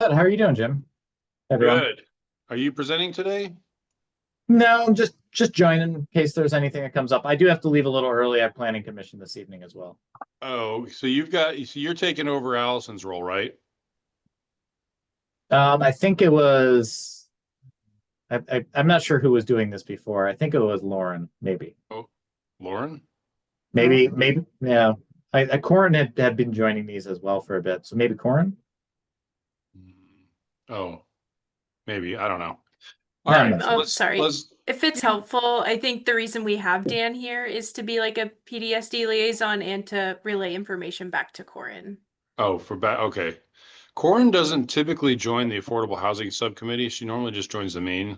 Good. How are you doing, Jim? Everyone? Good. Are you presenting today? No, I'm just joining in case there's anything that comes up. I do have to leave a little early. I have planning commission this evening as well. Oh, so you're taking over Allison's role, right? I think it was I'm not sure who was doing this before. I think it was Lauren, maybe. Oh, Lauren? Maybe, yeah. Corin had been joining these as well for a bit. So maybe Corin? Mm. Oh, maybe. I don't know. All No, I'm right. not sure. Oh, Let's sorry. let's If it's helpful, I think the reason we have Dan here is to be like a PDSD liaison and to relay information back to Corin. oh for back okay. Corin doesn't typically join the Affordable Housing Subcommittee. She normally just joins the main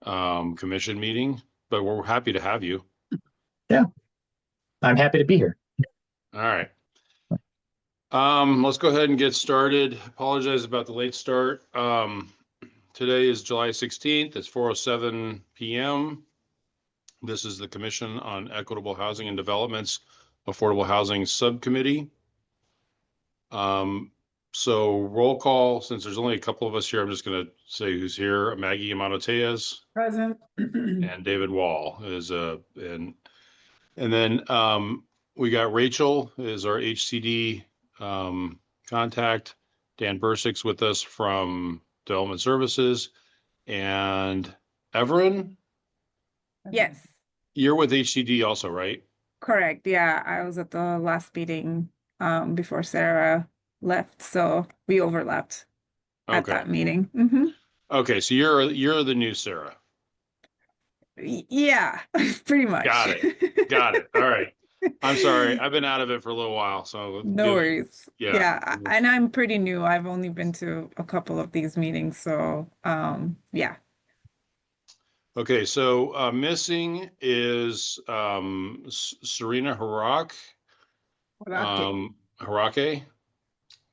commission meeting, but we're happy to have you. Yeah, I'm happy to be here. All right. Let's go ahead and get started. Apologize about the late start. Today is July 16th. It's 4:07 p.m. This is the Commission on Equitable Housing and Development's Affordable Housing Subcommittee. So roll call, since there's only a couple of us here, I'm just going to say who's here. Maggie Amato-Tejas Present. and David Wall is and then we got Rachel is our HCD contact. Dan Bursick's with us from Development Services, and Everin, Yes, you're with HCD also, right? correct. Yeah, I was at the last meeting before Sarah left, so we overlapped at Okay. that meeting. Okay, so you're the new Sarah. Yeah, pretty much. Got it. Got it. All right. I'm sorry. I've been out of it for a little while, so No worries. yeah. Yeah, and I'm pretty new. I've only been to a couple of these meetings, so yeah. Okay, so missing is Serena Okay. Harake.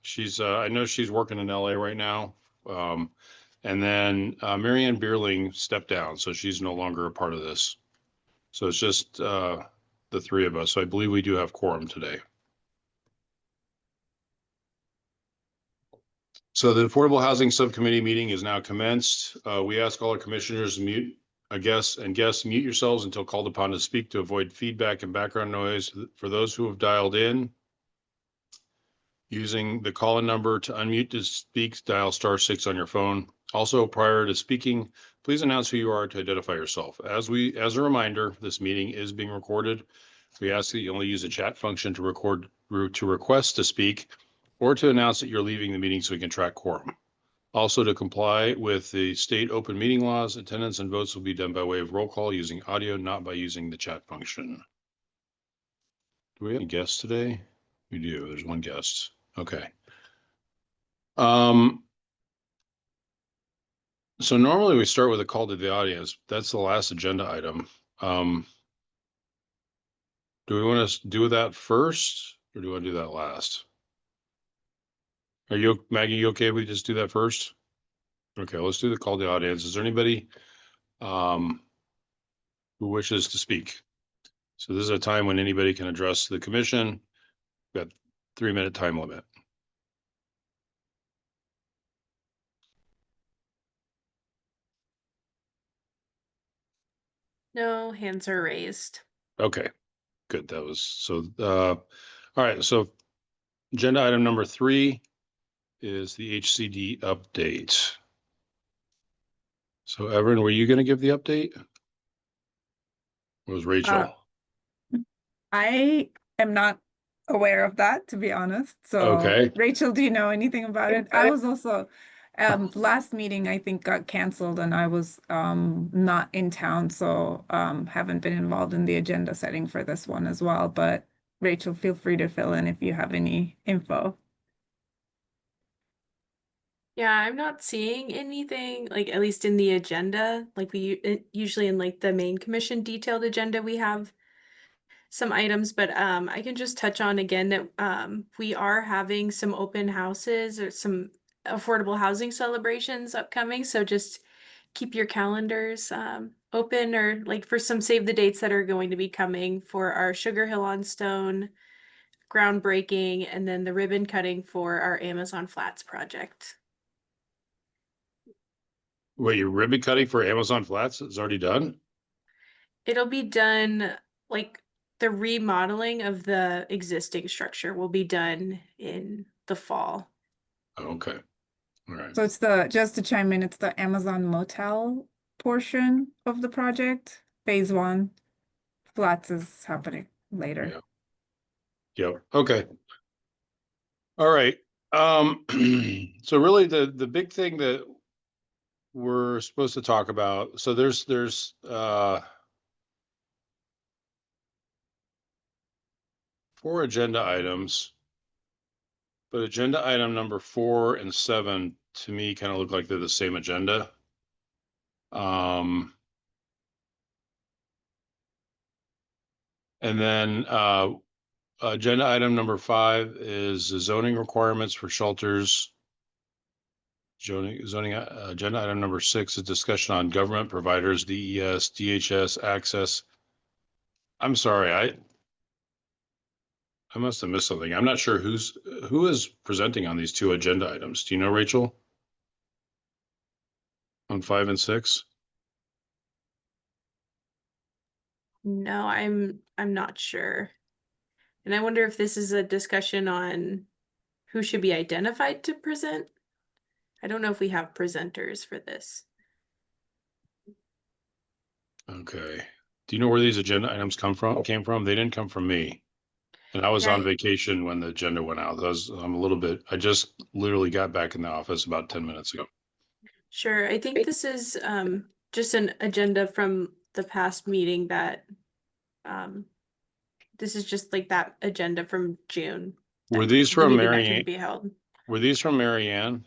She's I know she's working in LA right now. Um, and then Marianne Bierling stepped down, so she's no longer a part of this. So it's just the three of us. So I believe we do have quorum today. So the Affordable Housing Subcommittee meeting is now commenced. We ask all our commissioners to mute guests mute yourselves until called upon to speak to avoid feedback and background noise. For those who have dialed in, using the call-in number to unmute to speak, dial *6 on your phone. Also, prior to speaking, please announce who you are to identify yourself. As a reminder, this meeting is being recorded. We ask that you only use the chat function to request to speak or to announce that you're leaving the meeting so we can track quorum. Also, to comply with the state open meeting laws, attendance and votes will be done by way of roll call using audio, not by using the chat function. Do we have any guests today? We do. There's one guest. Okay. So normally we start with a call to the audience. That's the last agenda item. Do we want to do that first or do we want to do that last? Are you, Maggie, you okay? We just do that first? Okay, let's do the call to the audience. Is there anybody who wishes to speak? So this is a time when anybody can address the commission. We've got 3-minute time limit. No, hands are raised. Okay, good. That was so. All right. So agenda item number 3 is the HCD update. So, Evan, were you going to give the update? Or was Rachel? I am not aware of that, to be honest. So, Okay. Rachel, do you know anything about it? I was also last meeting I think got canceled and I was not in town, so haven't been involved in the agenda setting for this one as well. But Rachel, feel free to fill in if you have any info. Yeah, I'm not seeing anything, like at least in the agenda. Like usually in like the main commission detailed agenda, we have some items, but I can just touch on again that we are having some open houses or some affordable housing celebrations upcoming. So just keep your calendars open or like for some save the dates that are going to be coming for our Sugar Hill on Stone groundbreaking and then the ribbon cutting for our Amazon Flats project. Wait, your ribbon cutting for Amazon Flats is already done? It'll be done, like the remodeling of the existing structure will be done in the fall. Okay, all right. So it's just to chime in, it's the Amazon Motel portion of the project, phase one. Flats is happening later. Yeah. Yep, okay. All right, so really the big thing that we're supposed to talk about, so there's 4 agenda items. But agenda item number 4 and 7, to me, kind of look like they're the same agenda. And then agenda item number 5 is the zoning requirements for shelters. Zoning agenda item number 6 is discussion on government providers, DES, DHS access. I'm sorry, I must have missed something. I'm not sure who is presenting on these 2 agenda items. Do you know, Rachel? On 5 and 6? No, I'm not sure. And I wonder if this is a discussion on who should be identified to present. I don't know if we have presenters for this. Okay. Do you know where these agenda items came from? They didn't come from me. And I was Yeah, on vacation when the agenda went out. I just literally got back in the office about 10 minutes ago. sure. I think this is just an agenda from the past meeting that this is just like that agenda from June. Were that- these the from meeting that Mary couldn't Ann? be held. Were these from Mary Ann?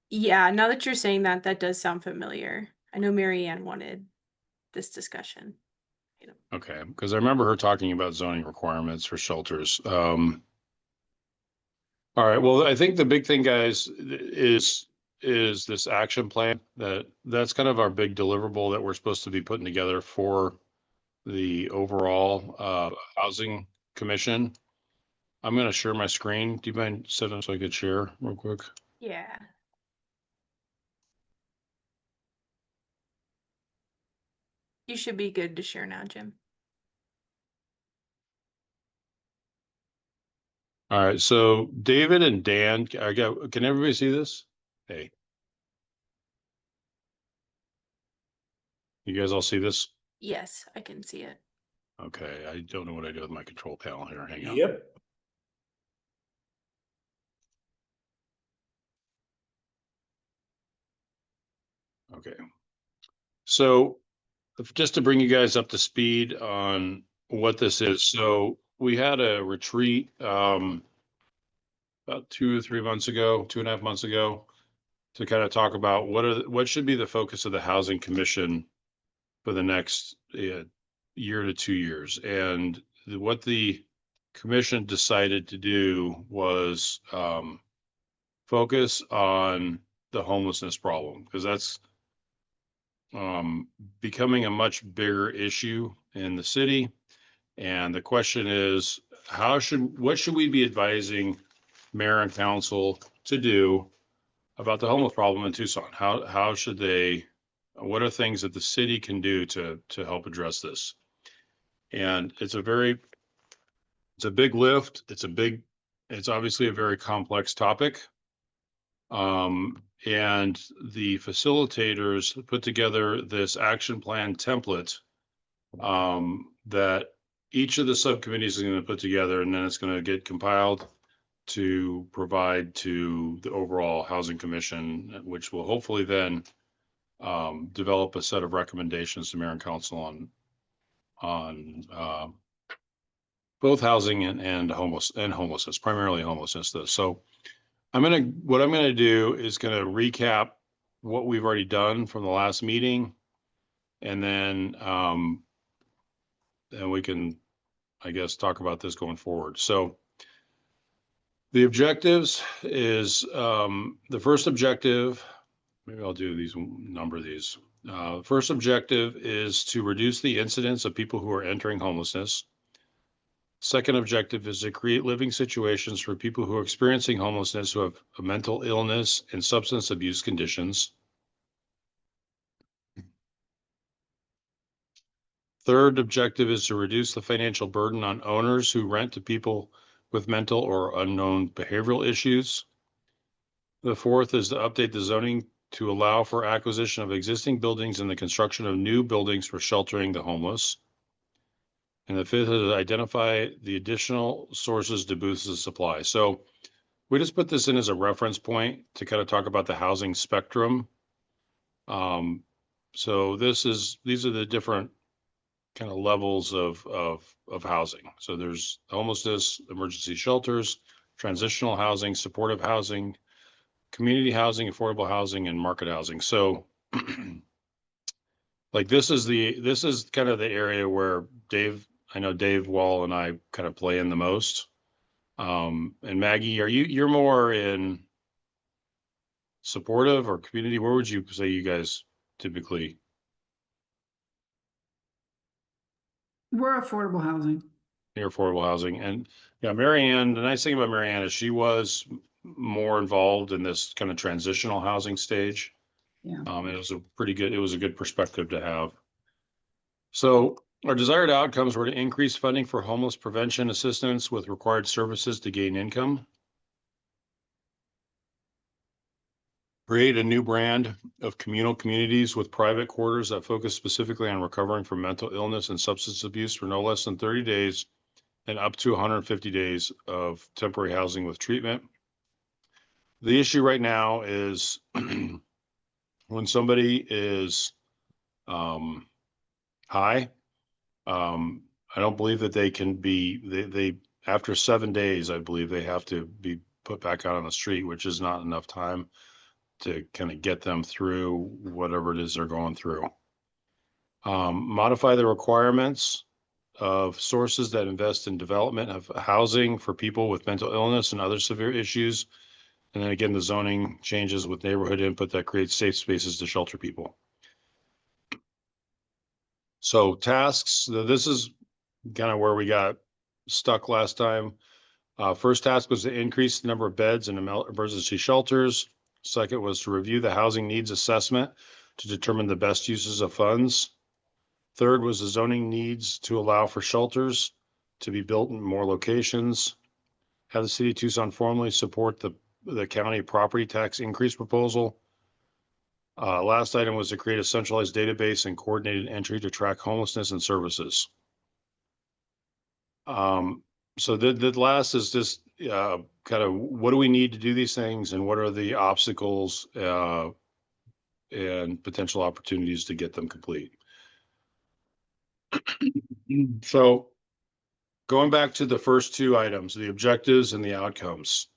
Yeah, now that you're saying that, that does sound familiar. I know Mary Ann wanted this discussion. Okay, because I remember her talking about zoning requirements for shelters. All right, well, I think the big thing, guys, is this action plan that's kind of our big deliverable that we're supposed to be putting together for the overall housing commission. I'm gonna share my screen. Do you mind setting so I could share real quick? Yeah. You should be good to share now, Jim. All right, so David and Dan, can everybody see this? Hey. You guys all see this? Yes, I can see it. Okay, I don't know what I do with my control panel here. Hang on. Yep. Okay. So just to bring you guys up to speed on what this is. So we had a retreat about 2 or 3 months ago, 2.5 months ago, to kind of talk about what should be the focus of the Housing Commission for the next year to 2 years. And what the commission decided to do was focus on the homelessness problem, because that's becoming a much bigger issue in the city. And the question is, what should we be advising mayor and council to do about the homeless problem in Tucson? How should they, what are things that the city can do to help address this? And it's a big lift. It's obviously a very complex topic. And the facilitators put together this action plan template that each of the subcommittees is going to put together, and then it's going to get compiled to provide to the overall Housing Commission, which will hopefully then develop a set of recommendations to mayor and council on both housing and homelessness, primarily homelessness. So what I'm gonna do is gonna recap what we've already done from the last meeting, and then we can, I guess, talk about this going forward. So the objectives is the first objective. Maybe I'll do these, number these. First objective is to reduce the incidence of people who are entering homelessness. Second objective is to create living situations for people who are experiencing homelessness who have a mental illness and substance abuse conditions. third objective is to reduce the financial burden on owners who rent to people with mental or unknown behavioral issues. The fourth is to update the zoning to allow for acquisition of existing buildings and the construction of new buildings for sheltering the homeless. And the fifth is to identify the additional sources to boost the supply. So we just put this in as a reference point to kind of talk about the housing spectrum. So these are the different kind of levels of housing. So there's homelessness, emergency shelters, transitional housing, supportive housing, community housing, affordable housing, and market housing. So like this is kind of the area where I know Dave Wall and I kind of play in the most. And Maggie, you're more in supportive or community? Where would you say you guys typically? We're affordable housing. Near affordable housing. And yeah, Marianne, the nice thing about Marianne is she was more involved in this kind of transitional housing stage. Yeah. It was a good perspective to have. So our desired outcomes were to increase funding for homeless prevention assistance with required services to gain income. Create a new brand of communal communities with private quarters that focus specifically on recovering from mental illness and substance abuse for no less than 30 days and up to 150 days of temporary housing with treatment. The issue right now is when somebody is high, I don't believe that they can they after 7 days, I believe they have to be put back out on the street, which is not enough time to kind of get them through whatever it is they're going through. Modify the requirements of sources that invest in development of housing for people with mental illness and other severe issues. And then again, the zoning changes with neighborhood input that creates safe spaces to shelter people. So tasks, this is kind of where we got stuck last time. First task was to increase the number of beds in emergency shelters. Second was to review the housing needs assessment to determine the best uses of funds. Third was the zoning needs to allow for shelters to be built in more locations. Have the city of Tucson formally support the county property tax increase proposal. Last item was to create a centralized database and coordinated entry to track homelessness and services. So the last is just kind of what do we need to do these things and what are the obstacles and potential opportunities to get them complete. So going back to the first two items, the objectives and the outcomes.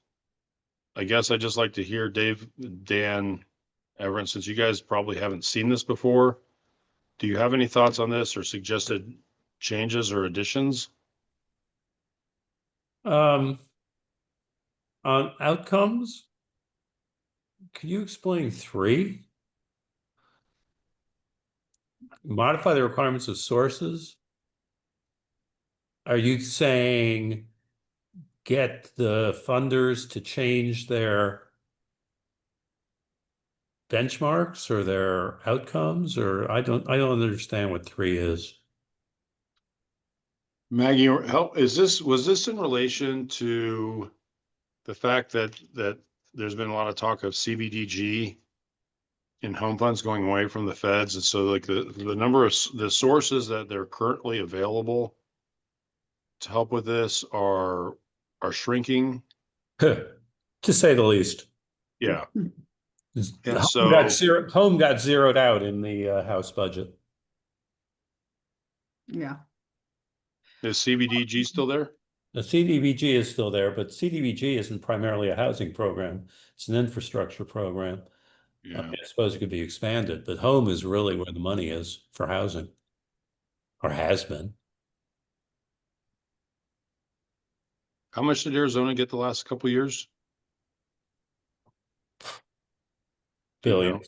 I guess I'd just like to hear Dave, Dan, Everett, since you guys probably haven't seen this before. Do you have any thoughts on this or suggested changes or additions? On outcomes, can you explain 3? Modify the requirements of sources. Are you saying get the funders to change their benchmarks or their outcomes? Or I don't understand what 3 is. Maggie, was this in relation to the fact that there's been a lot of talk of CBDG and home funds going away from the feds, and so like the number of the sources that they're currently available to help with this are shrinking, To say the least. yeah. And Home got zeroed out in the House budget. Yeah. Is CBDG still there? The CDBG is still there, but CDBG isn't primarily a housing program. It's an infrastructure program. Yeah. I suppose it could be expanded, but home is really where the money is for housing, or has been. How much did Arizona get the last couple of years? Billions.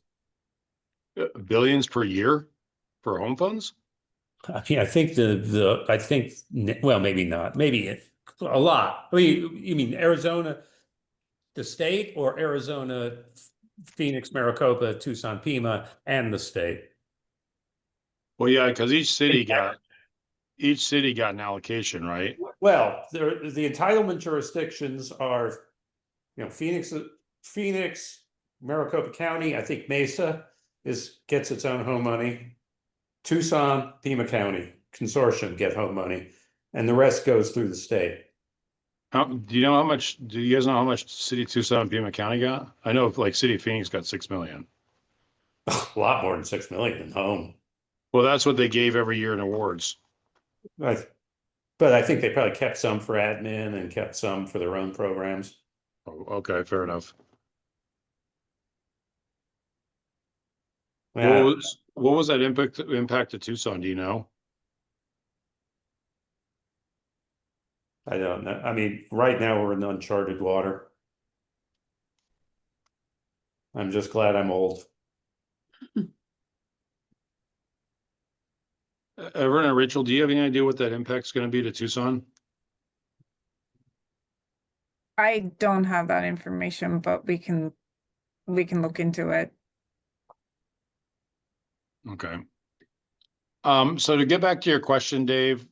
Billions per year for home funds? I mean, I think well, maybe not, maybe a lot. I mean, you mean Arizona, the state, or Arizona, Phoenix, Maricopa, Tucson, Pima, and the state? Well, yeah, because each city got each city got an allocation, right? Well, the entitlement jurisdictions are, Phoenix, Maricopa County, I think Mesa gets its own home money. Tucson, Pima County Consortium get home money, and the rest goes through the state. Do you guys know how much City of Tucson and Pima County got? I know like City of Phoenix got 6 million. A lot more than 6 million in home. Well, that's what they gave every year in awards. But I think they probably kept some for admin and kept some for their own programs. Oh, okay, fair enough. Yeah, What was that impact to Tucson? Do you know? I don't know. I mean, right now we're in uncharted water. I'm just glad I'm old. Everett and Rachel, do you have any idea what that impact's going to be to Tucson? I don't have that information, but we can look into it. Okay. So to get back to your question, Dave,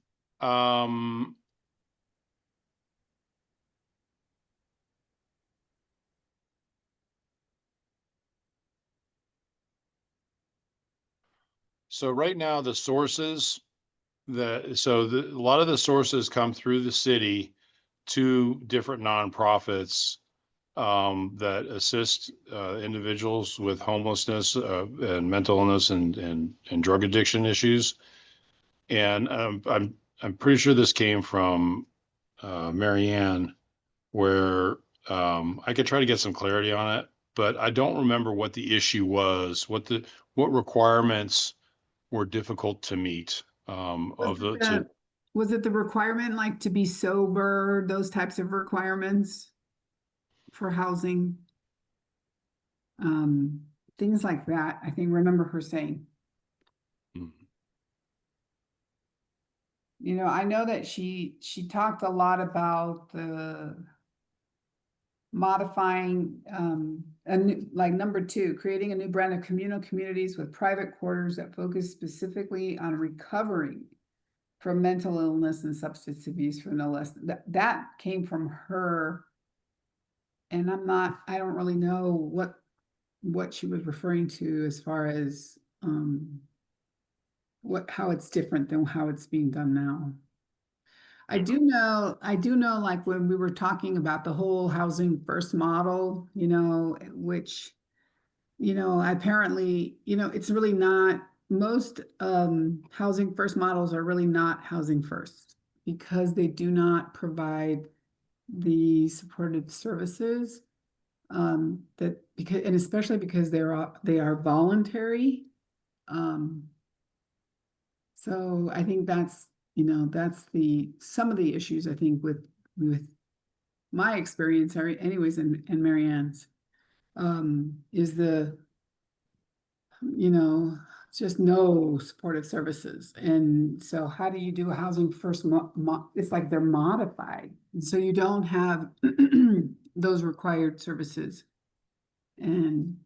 so right now a lot of the sources come through the city to different nonprofits that assist individuals with homelessness and mental illness and drug addiction issues. And I'm pretty sure this came from Marianne, where I could try to get some clarity on it, but I don't remember what the issue was, what requirements were difficult to meet Was it the requirement like to be sober, those types of requirements for housing? Things like that, I think, remember her saying. Hmm. I know that she talked a lot about the modifying like number 2, creating a new brand of communal communities with private quarters that focus specifically on recovering from mental illness and substance abuse for no less. That came from her, and I don't really know what she was referring to as far as how it's different than how it's being done now. I do know, like when we were talking about the whole housing first model, which, apparently, it's really not, most housing first models are really not housing first because they do not provide the supportive services and especially because they are voluntary. So I think that's some of the issues I think with my experience, anyways, and Marianne's, is just no supportive services. And so how do you do a housing first? It's like they're modified. And so you don't have those required services. And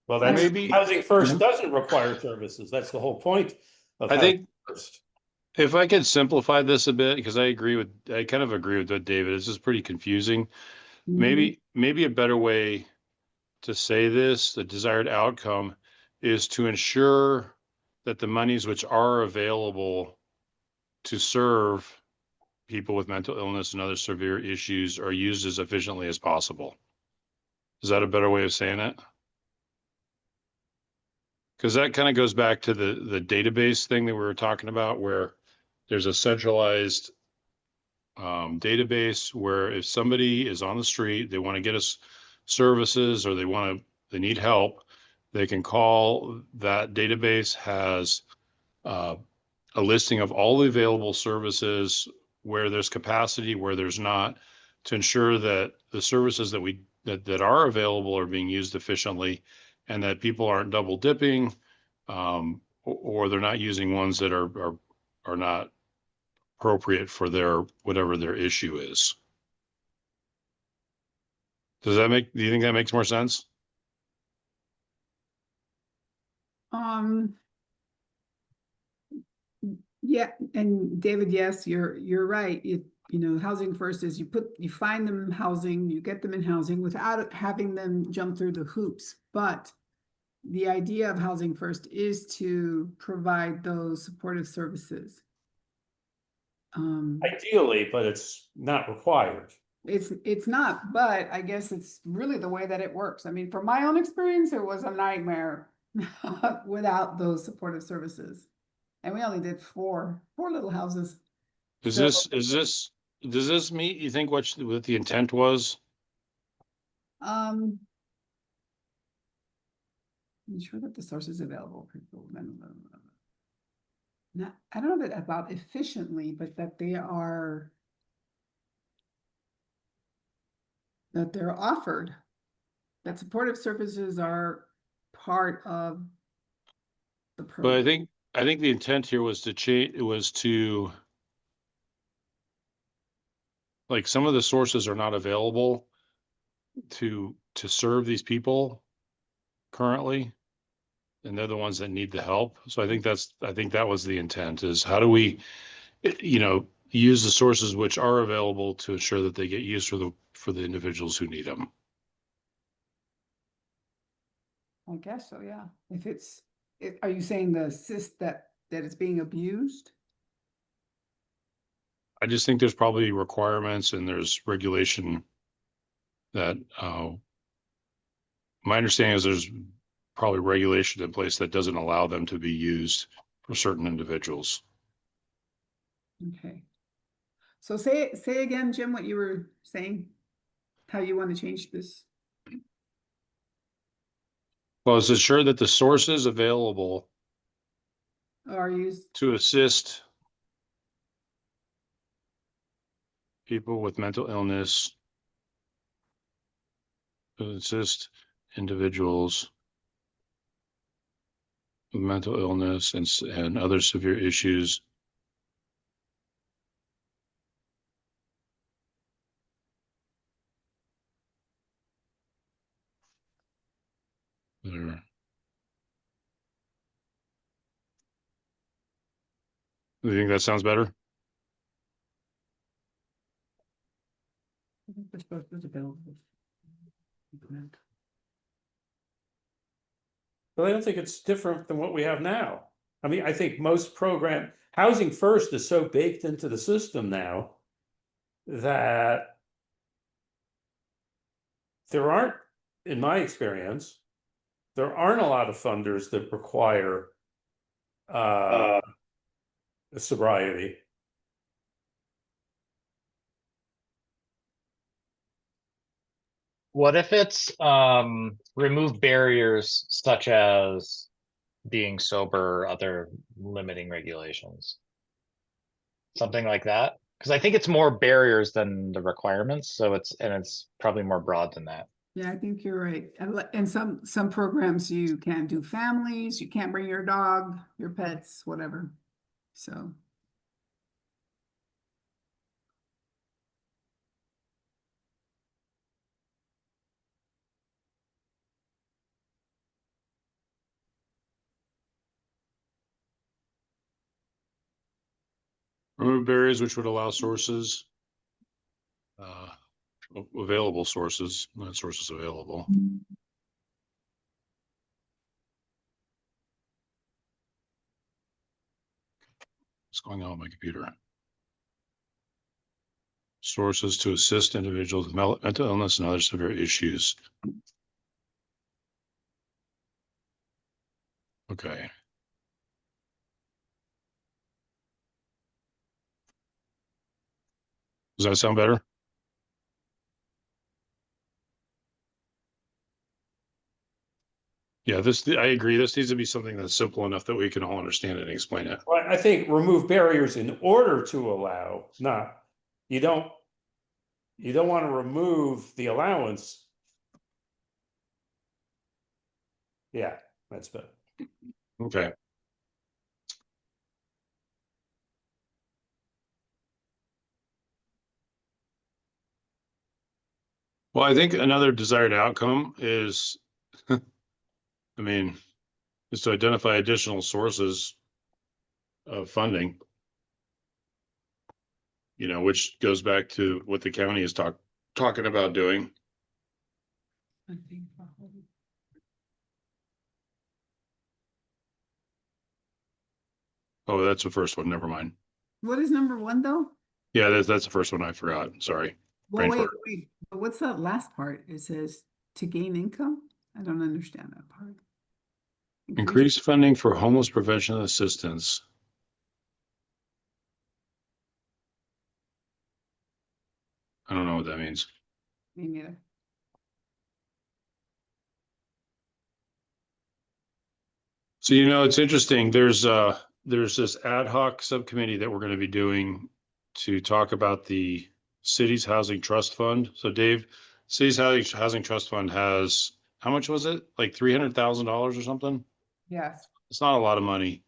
well, that's Maybe- housing first Mhm. doesn't require services. That's the whole point of I housing think first. if I could simplify this a bit, because I kind of agree with what David, it's just pretty confusing. Maybe a better way to say this, the desired outcome is to ensure that the monies which are available to serve people with mental illness and other severe issues are used as efficiently as possible. Is that a better way of saying it? Because that kind of goes back to the database thing that we were talking about, where there's a centralized database where if somebody is on the street, they want to get us services or they need help, they can call. That database has a listing of all the available services, where there's capacity, where there's not, to ensure that the services that are available are being used efficiently, and that people aren't double dipping, or they're not using ones that are not appropriate for whatever their issue is. Do you think that makes more sense? Yeah, and David, yes, you're right. You know, housing first is you find them housing, you get them in housing without having them jump through the hoops. But the idea of housing first is to provide those supportive services. Ideally, but it's not required. It's not, but I guess it's really the way that it works. I mean, from my own experience, it was a nightmare without those supportive services. And we only did four little houses. Is So, does this meet, you think, what the intent was? I'm sure that the source is available. Not, I don't know that about efficiently, but that they're offered, that supportive services are part of the But program. I think the intent here was to change, it was to, like, some of the sources are not available to serve these people currently. And they're the ones that need the help. So I think that was the intent, is how do we, you know, use the sources which are available to ensure that they get used for the individuals who need them. I guess so, yeah. Are you saying the assist that it's being abused? I just think there's probably requirements and there's regulation that, my understanding is there's probably regulation in place that doesn't allow them to be used for certain individuals. Okay. So say again, Jim, what you were saying, how you want to change this. Well, it's ensure that the sources available Are used, to assist people with mental illness, to assist individuals with mental illness and other severe issues. There. Do you think that sounds better? But I don't think it's different than what we have now. I mean, I think most housing first is so baked into the system now that there aren't, in my experience, there aren't a lot of funders that require sobriety. What if it's remove barriers such as being sober or other limiting regulations? Something like that? Because I think it's more barriers than the requirements, so it's probably more broad than that. yeah, I think you're right. And some programs you can't do families, you can't bring your dog, your pets, whatever. So. Remove barriers which would allow sources, available sources, not sources available. What's going on with my computer? Sources to assist individuals with mental illness and other severe issues. Okay. Does that sound better? Yeah, I agree. This needs to be something that's simple enough that we can all understand it and explain it. Well, I think remove barriers in order to allow, not, you don't want to remove the allowance. Yeah, that's better. Okay. Well, I think another desired outcome is, I mean, is to identify additional sources of funding you know, which goes back to what the county is talking about doing. Oh, that's the first one. Never mind. What is number one though? Yeah, that's the first one I forgot. Sorry. Well, Brain wait, fart. wait, but what's that last part? It says to gain income? I don't understand that part. Increase funding for homeless prevention assistance. I don't know what that means. Me neither. So, you know, it's interesting. There's this ad hoc subcommittee that we're going to be doing to talk about the city's housing trust fund. So Dave, city's housing trust fund has, how much was it? Like $300,000 or something? Yes. It's not a lot of money,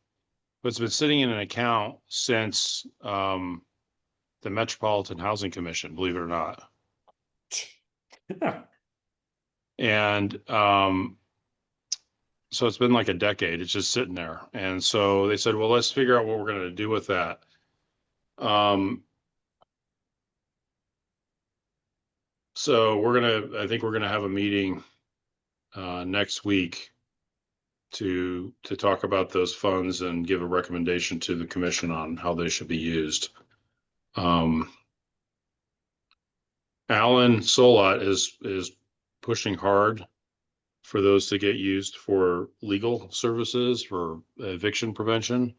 but it's been sitting in an account since the Metropolitan Housing Commission, believe it or not. And so it's been like a decade. It's just sitting there. And so they said, well, let's figure out what we're going to do with that. So I think we're gonna have a meeting next week to talk about those funds and give a recommendation to the commission on how they should be used. Alan Solat is pushing hard for those to get used for legal services for eviction prevention.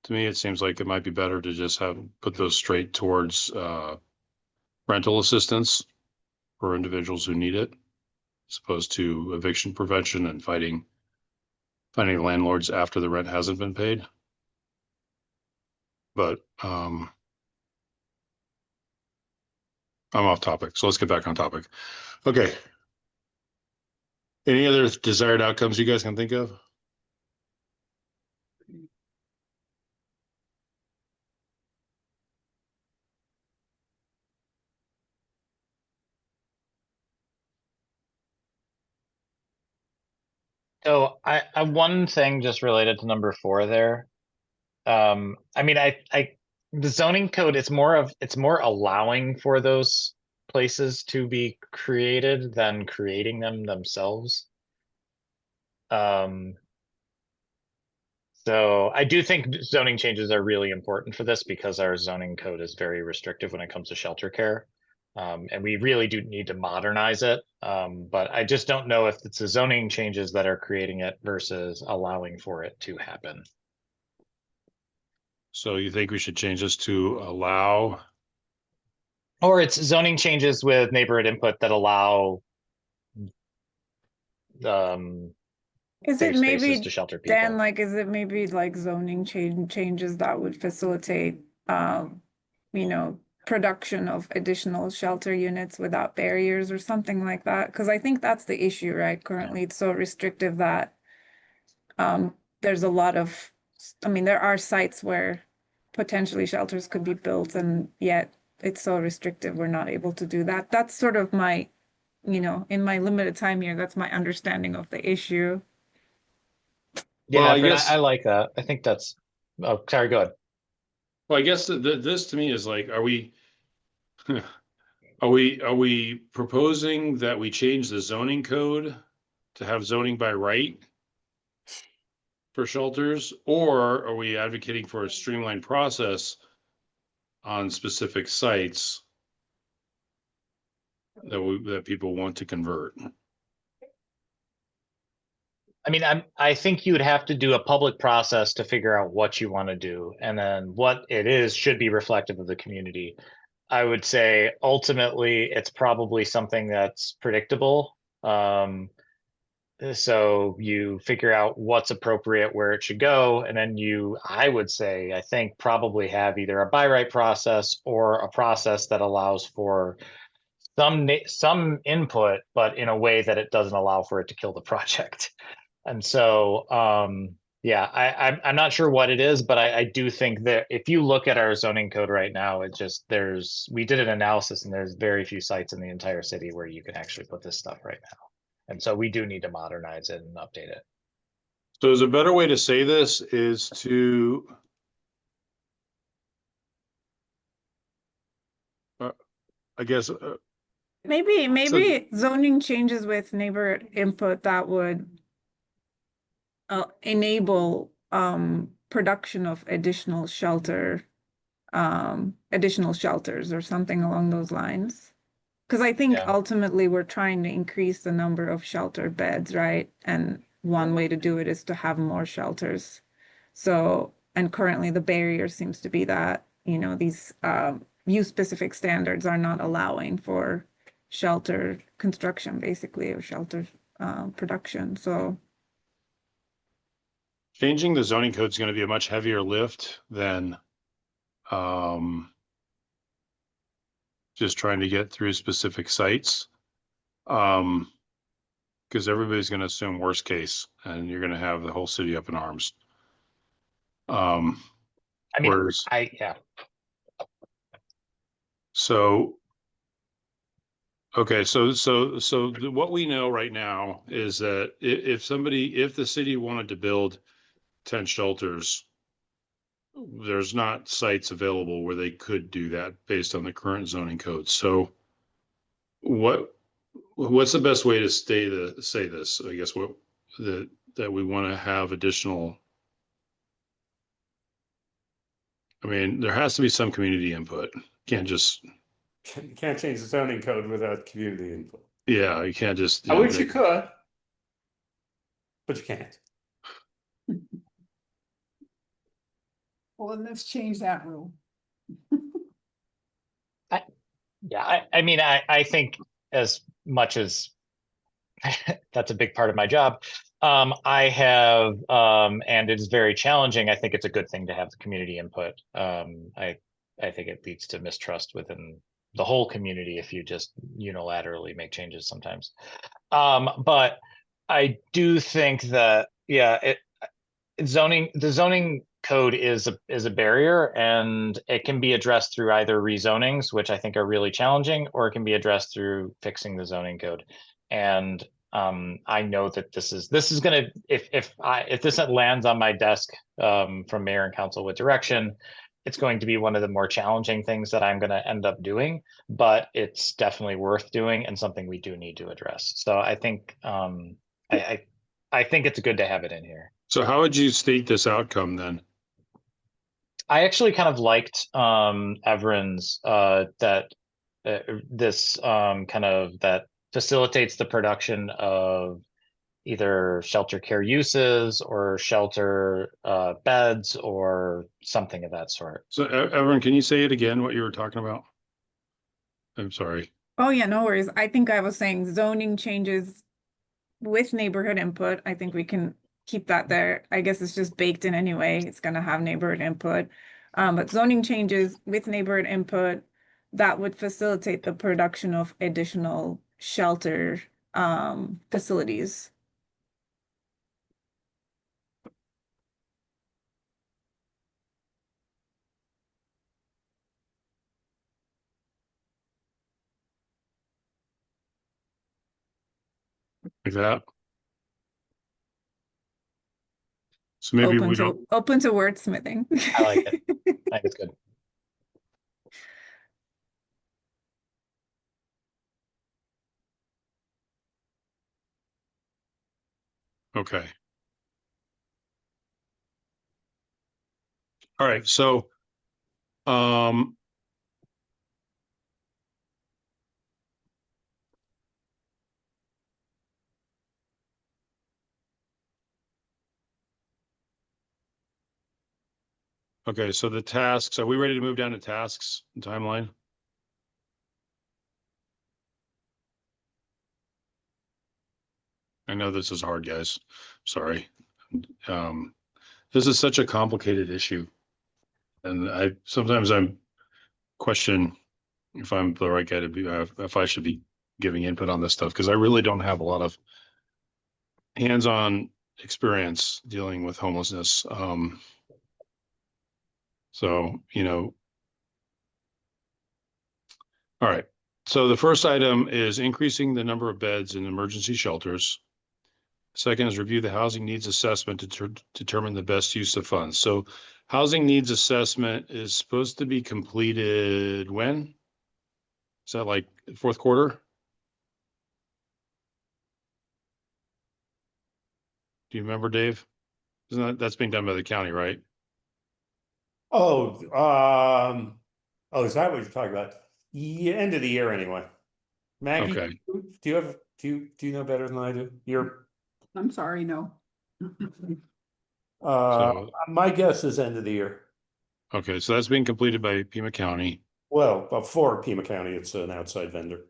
To me, it seems like it might be better to just put those straight towards rental assistance for individuals who need it, as opposed to eviction prevention and finding landlords after the rent hasn't been paid. But I'm off topic, so let's get back on topic. Okay. Any other desired outcomes you guys can think of? So I one thing just related to number 4 there. I mean, the zoning code, it's more allowing for those places to be created than creating them themselves. So I do think zoning changes are really important for this because our zoning code is very restrictive when it comes to shelter care. And we really do need to modernize it. But I just don't know if it's the zoning changes that are creating it versus allowing for it to happen. So you think we should change this to allow? Or it's zoning changes with neighborhood input that allow Is safe it spaces maybe to shelter then people. like, is it maybe like zoning changes that would facilitate, you know, production of additional shelter units without barriers or something like that? Because I think that's the issue, right? Currently, it's so restrictive that there's a lot of, I mean, there are sites where potentially shelters could be built, and yet it's so restrictive, we're not able to do that. That's sort of my, you know, in my limited time here, that's my understanding of the issue. Yeah, Well, I Fred, guess- I like that. I think that's, oh, sorry, go ahead. Well, I guess this to me is like, are we proposing that we change the zoning code to have zoning by right for shelters, or are we advocating for a streamlined process on specific sites that people want to convert? I mean, I think you'd have to do a public process to figure out what you want to do, and then what it is should be reflective of the community. I would say ultimately it's probably something that's predictable. So you figure out what's appropriate, where it should go, and then I would say, I think probably have either a by right process or a process that allows for some input, but in a way that it doesn't allow for it to kill the project. And so, yeah, I'm not sure what it is, but I do think that if you look at our zoning code right now, we did an analysis and there's very few sites in the entire city where you can actually put this stuff right now. And so we do need to modernize it and update it. So is a better way to say this is to I guess, Maybe zoning changes with neighbor input that would enable production of additional shelters or something along those lines. Because I think Yeah. ultimately we're trying to increase the number of shelter beds, right? And one way to do it is to have more shelters. So, and currently the barrier seems to be that, these use specific standards are not allowing for shelter construction, basically, or shelter production. So, changing the zoning code is going to be a much heavier lift than just trying to get through specific sites. Because everybody's going to assume worst case, and you're going to have the whole city up in arms. I mean, Whereas, yeah. so, okay, so what we know right now is that if the city wanted to build 10 shelters, there's not sites available where they could do that based on the current zoning code. So what's the best way to say this? I guess that we want to have additional. I mean, there has to be some community input. Can't just. You can't change the zoning code without community input. Yeah, you can't just. I wish you could, but you can't. Well, then let's change that rule. Yeah, I mean, I think as much as that's a big part of my job, I have, and it is very challenging. I think it's a good thing to have the community input. I think it leads to mistrust within the whole community if you just unilaterally make changes sometimes. But I do think that, yeah, the zoning code is a barrier, and it can be addressed through either rezonings, which I think are really challenging, or it can be addressed through fixing the zoning code. And I know that this is gonna, if this lands on my desk from mayor and council with direction, it's going to be one of the more challenging things that I'm going to end up doing, but it's definitely worth doing and something we do need to address. So I think I think it's good to have it in here. So how would you state this outcome then? I actually kind of liked Everin's that this kind of that facilitates the production of either shelter care uses or shelter beds or something of that sort. So Evan, can you say it again, what you were talking about? I'm sorry. oh yeah, no worries. I think I was saying zoning changes with neighborhood input. I think we can keep that there. I guess it's just baked in anyway. It's gonna have neighborhood input. But zoning changes with neighborhood input that would facilitate the production of additional shelter facilities. Like that. So maybe we don't. Open to wordsmithing. I like it. I think it's good. Okay. All right. So, okay. So the tasks, are we ready to move down to tasks and timeline? I know this is hard, guys. Sorry. This is such a complicated issue. And sometimes I'm question if I'm the right guy to be, if I should be giving input on this stuff, because I really don't have a lot of hands-on experience dealing with homelessness. So, all right. So the first item is increasing the number of beds in emergency shelters. Second is review the housing needs assessment to determine the best use of funds. So housing needs assessment is supposed to be completed when? Is that like fourth quarter? Do you remember, Dave? Isn't that's being done by the county, right? Oh, is that what you're talking about? Yeah, end of the year anyway. Maggie, Okay. do you know better than I do? I'm sorry, no. So, My guess is end of the year. okay, so that's being completed by Pima County. Well, for Pima County, it's an outside vendor.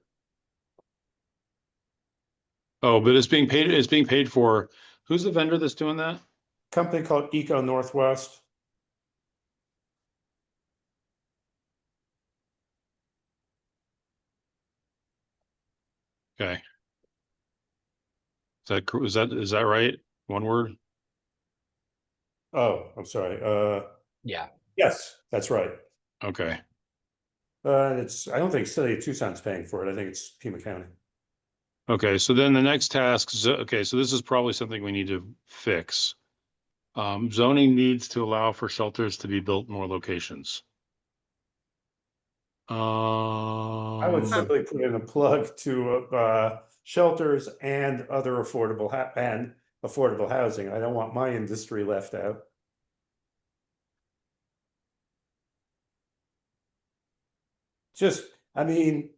Oh, but it's being paid for. Who's the vendor that's doing that? Company called Eco Northwest. Okay. Is that right? One word? Oh, I'm sorry. Yeah. Yes, that's right. Okay. I don't think City of Tucson's paying for it. I think it's Pima County. Okay, so then the next task is, okay, so this is probably something we need to fix. Zoning needs to allow for shelters to be built in more locations. I would Um, simply put in a plug to shelters and other affordable housing. I don't want my industry left out. Just, I mean,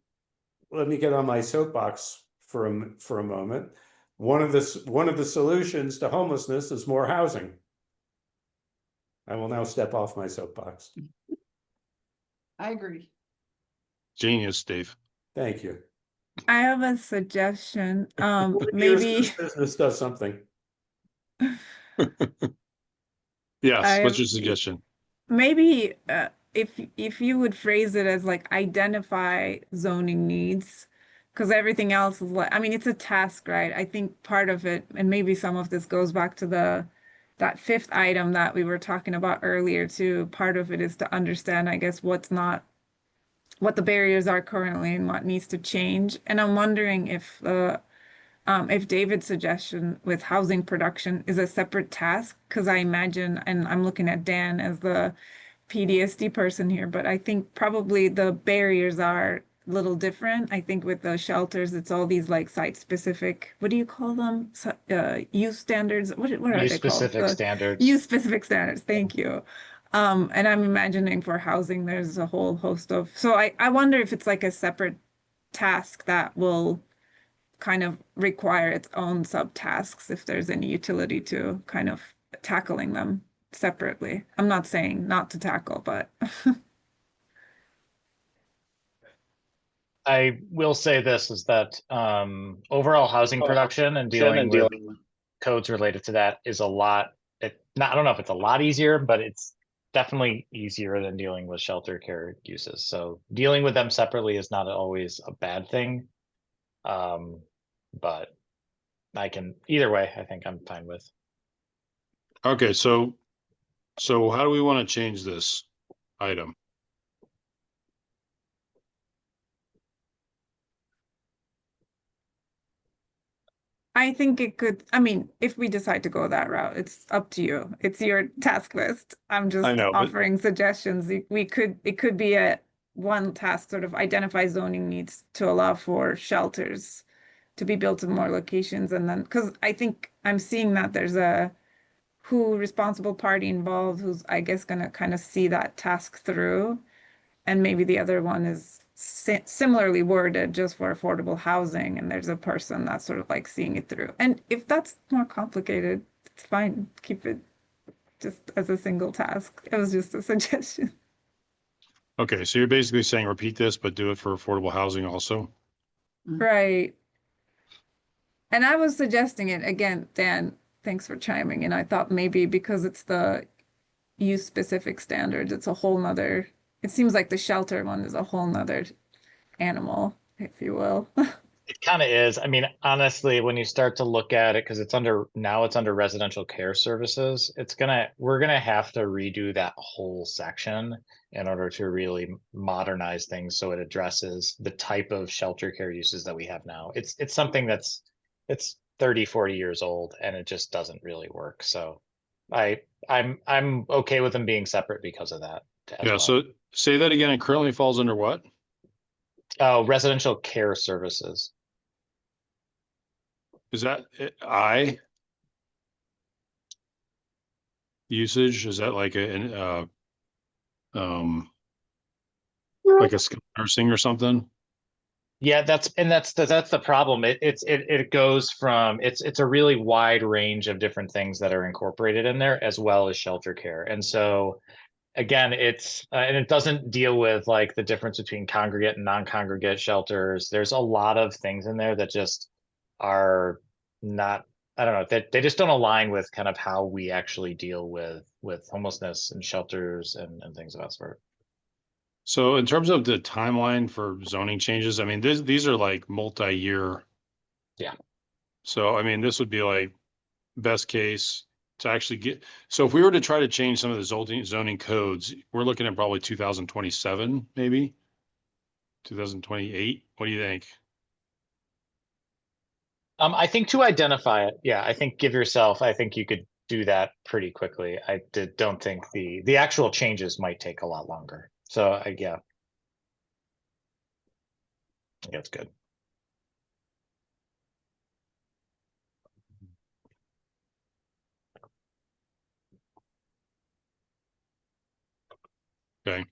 let me get on my soapbox for a moment. One of the solutions to homelessness is more housing. I will now step off my soapbox. I agree. genius, Dave. Thank you. I have a suggestion. Here's Maybe this business does something. Yes, what's I your suggestion? maybe if you would phrase it as like identify zoning needs, because everything else is like, I mean, it's a task, right? I think part of it, and maybe some of this goes back to that fifth item that we were talking about earlier too. Part of it is to understand, I guess, what the barriers are currently and what needs to change. And I'm wondering if David's suggestion with housing production is a separate task, because I imagine, and I'm looking at Dan as the PDSD person here, but I think probably the barriers are a little different. I think with the shelters, it's all these like site specific, what do you call them? Use standards. What are Use they called? specific standards. Use specific standards. Thank you. And I'm imagining for housing, there's a whole host of, so I wonder if it's like a separate task that will kind of require its own subtasks if there's any utility to kind of tackling them separately. I'm not saying not to tackle, but I will say this is that overall housing production and dealing with codes related to that is a lot. I don't know if it's a lot easier, but it's definitely easier than dealing with shelter care uses. So dealing with them separately is not always a bad thing. But either way, I think I'm fine with. Okay, so how do we want to change this item? I think it could, I mean, if we decide to go that route, it's up to you. It's your task list. I'm just know, but- offering suggestions. It could be a one task, sort of identify zoning needs to allow for shelters to be built in more locations. And then, because I think I'm seeing that there's a responsible party involved who's, I guess, gonna kind of see that task through. And maybe the other one is similarly worded just for affordable housing, and there's a person that's sort of like seeing it through. And if that's more complicated, it's fine. Keep it just as a single task. It was just a suggestion. Okay, so you're basically saying repeat this, but do it for affordable housing also? Right. And I was suggesting it again, Dan, thanks for chiming in. I thought maybe because it's the use specific standards, it's a whole nother, it seems like the shelter one is a whole nother animal, if you will. It kind of is. I mean, honestly, when you start to look at it, because it's under residential care services, we're gonna have to redo that whole section in order to really modernize things so it addresses the type of shelter care uses that we have now. It's something it's 30, 40 years old and it just doesn't really work. So I'm okay with them being separate because of that as Yeah, well. so say that again. It currently falls under what? Oh, residential care services. Is that I usage? Is that like like a skilled nursing or something? Yeah, that's the problem. It goes from it's a really wide range of different things that are incorporated in there, as well as shelter care. And so again, it's and it doesn't deal with like the difference between congregate and non-congregate shelters. There's a lot of things in there that just are not, I don't know, that they just don't align with kind of how we actually deal with homelessness and shelters and things of that sort. So in terms of the timeline for zoning changes, I mean, these are like multi-year. Yeah. So I mean, this would be like best case to actually get, so if we were to try to change some of the zoning codes, we're looking at probably 2027, maybe 2028. What do you think? I think to identify it, yeah, I think I think you could do that pretty quickly. Don't think the actual changes might take a lot longer. So yeah, I think that's good. Okay.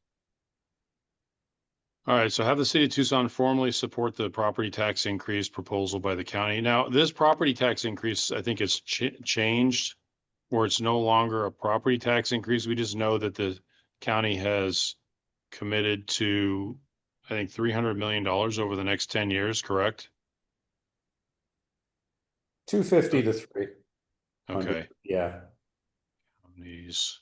All right, so have the city of Tucson formally support the property tax increase proposal by the county. Now, this property tax increase, I think is changed where it's no longer a property tax increase. We just know that the county has committed to, I think, $300 million over the next 10 years, correct? 250 to 300. Okay. Yeah. These.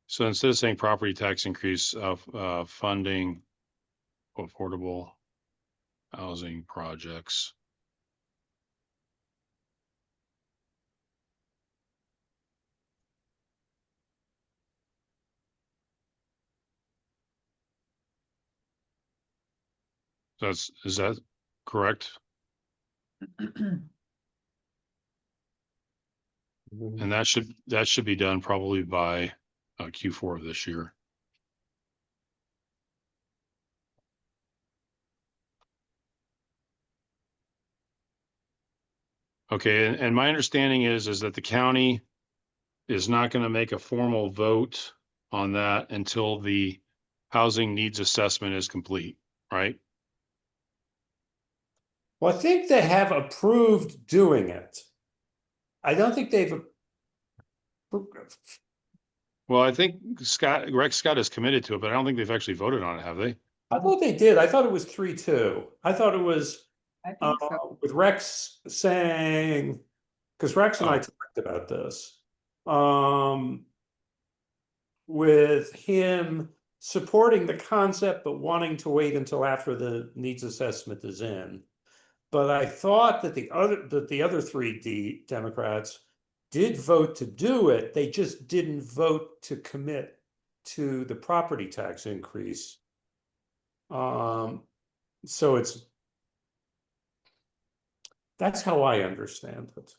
So instead of saying property tax increase of funding affordable housing projects. Is that correct? And that should be done probably by Q4 of this year. Okay, and my understanding is that the county is not going to make a formal vote on that until the housing needs assessment is complete, right? Well, I think they have approved doing it. I don't think they've. Well, I think Rex Scott is committed to it, but I don't think they've actually voted on it, have they? I thought they did. I thought it was 3-2. I thought it was I think so. with Rex saying, because Rex and I talked about this, with him supporting the concept but wanting to wait until after the needs assessment is in. But I thought that the other three Democrats did vote to do it. They just didn't vote to commit to the property tax increase. So that's how I understand it.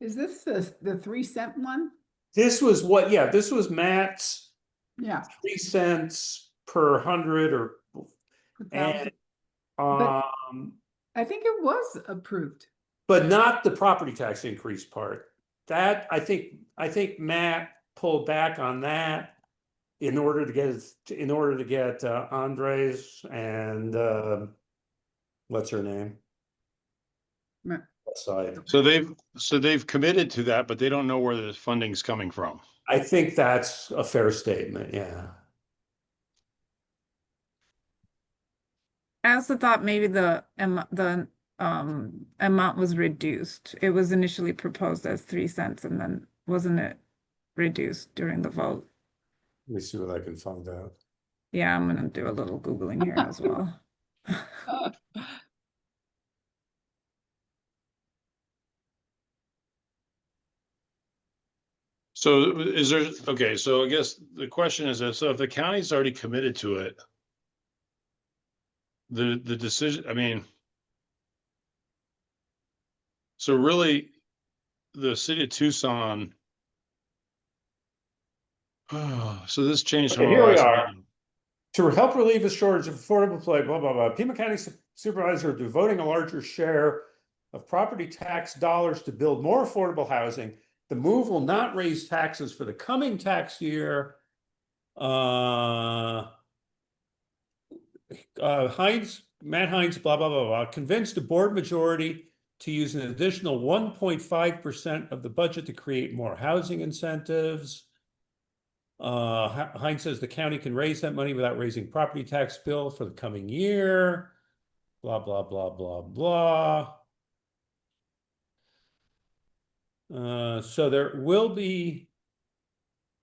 Is this the 3-cent one? This was this was Matt's Yeah. 3 cents per 100 or, and, I think it was approved. but not the property tax increase part. That I think Matt pulled back on that in order to get Andres and what's her name? Right. Side. So they've committed to that, but they don't know where the funding's coming from. I think that's a fair statement. Yeah. I also thought maybe the amount was reduced. It was initially proposed as 3 cents, and then wasn't it reduced during the vote? Let me see what I can find out. Yeah, I'm gonna do a little Googling here as well. So is there, okay, so I guess the question is, so if the county's already committed to it, the decision, I mean, so really the city of Tucson, so this changed from Okay, our here we last are. meeting. To help relieve the shortage of affordable play, blah, blah, blah, Pima County Supervisor devoting a larger share of property tax dollars to build more affordable housing. The move will not raise taxes for the coming tax year. Matt Hines, blah, blah, blah, blah, convinced the board majority to use an additional 1.5% of the budget to create more housing incentives. Hines says the county can raise that money without raising property tax bill for the coming year. Blah, blah, blah, blah, blah. So there will be,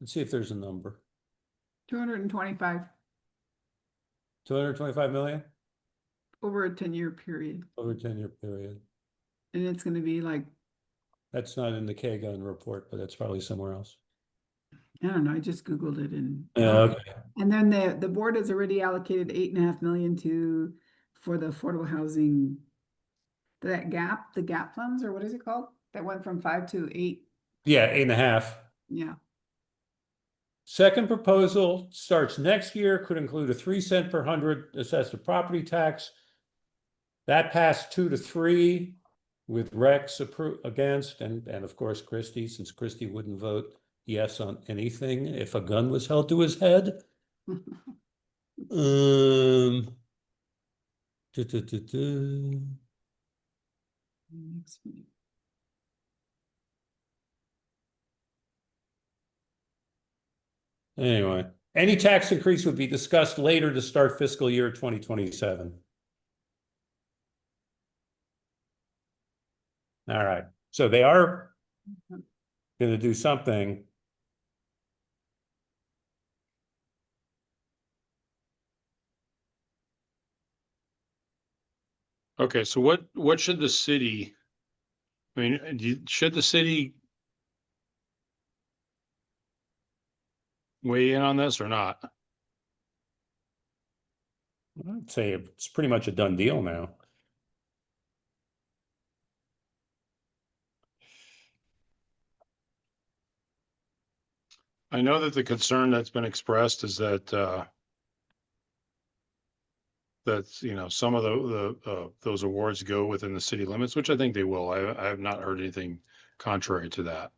let's see if there's a number. 225 225 million over a 10-year period. over a 10-year period. And it's gonna be like, That's not in the K-Gun report, but that's probably somewhere else. I don't know, I just Googled it and. Okay. And then the board has already allocated 8.5 million for the affordable housing. The gap funds, or what is it called? That went from 5 to 8. Yeah, 8.5. Yeah. Second proposal starts next year, could include a 3 cent per hundred assessed property tax. That passed 2 to 3 with Rex against, and of course Christie, since Christie wouldn't vote yes on anything if a gun was held to his head. Du- du- du- du. Next meeting. Anyway, any tax increase would be discussed later to start fiscal year 2027. All right, so they are going to do something. Okay, so what should the city, I mean, should the city weigh in on this or not? I'd say it's pretty much a done deal now. I know that the concern that's been expressed is that that's, you know, some of those awards go within the city limits, which I think they will. I have not heard anything contrary to that.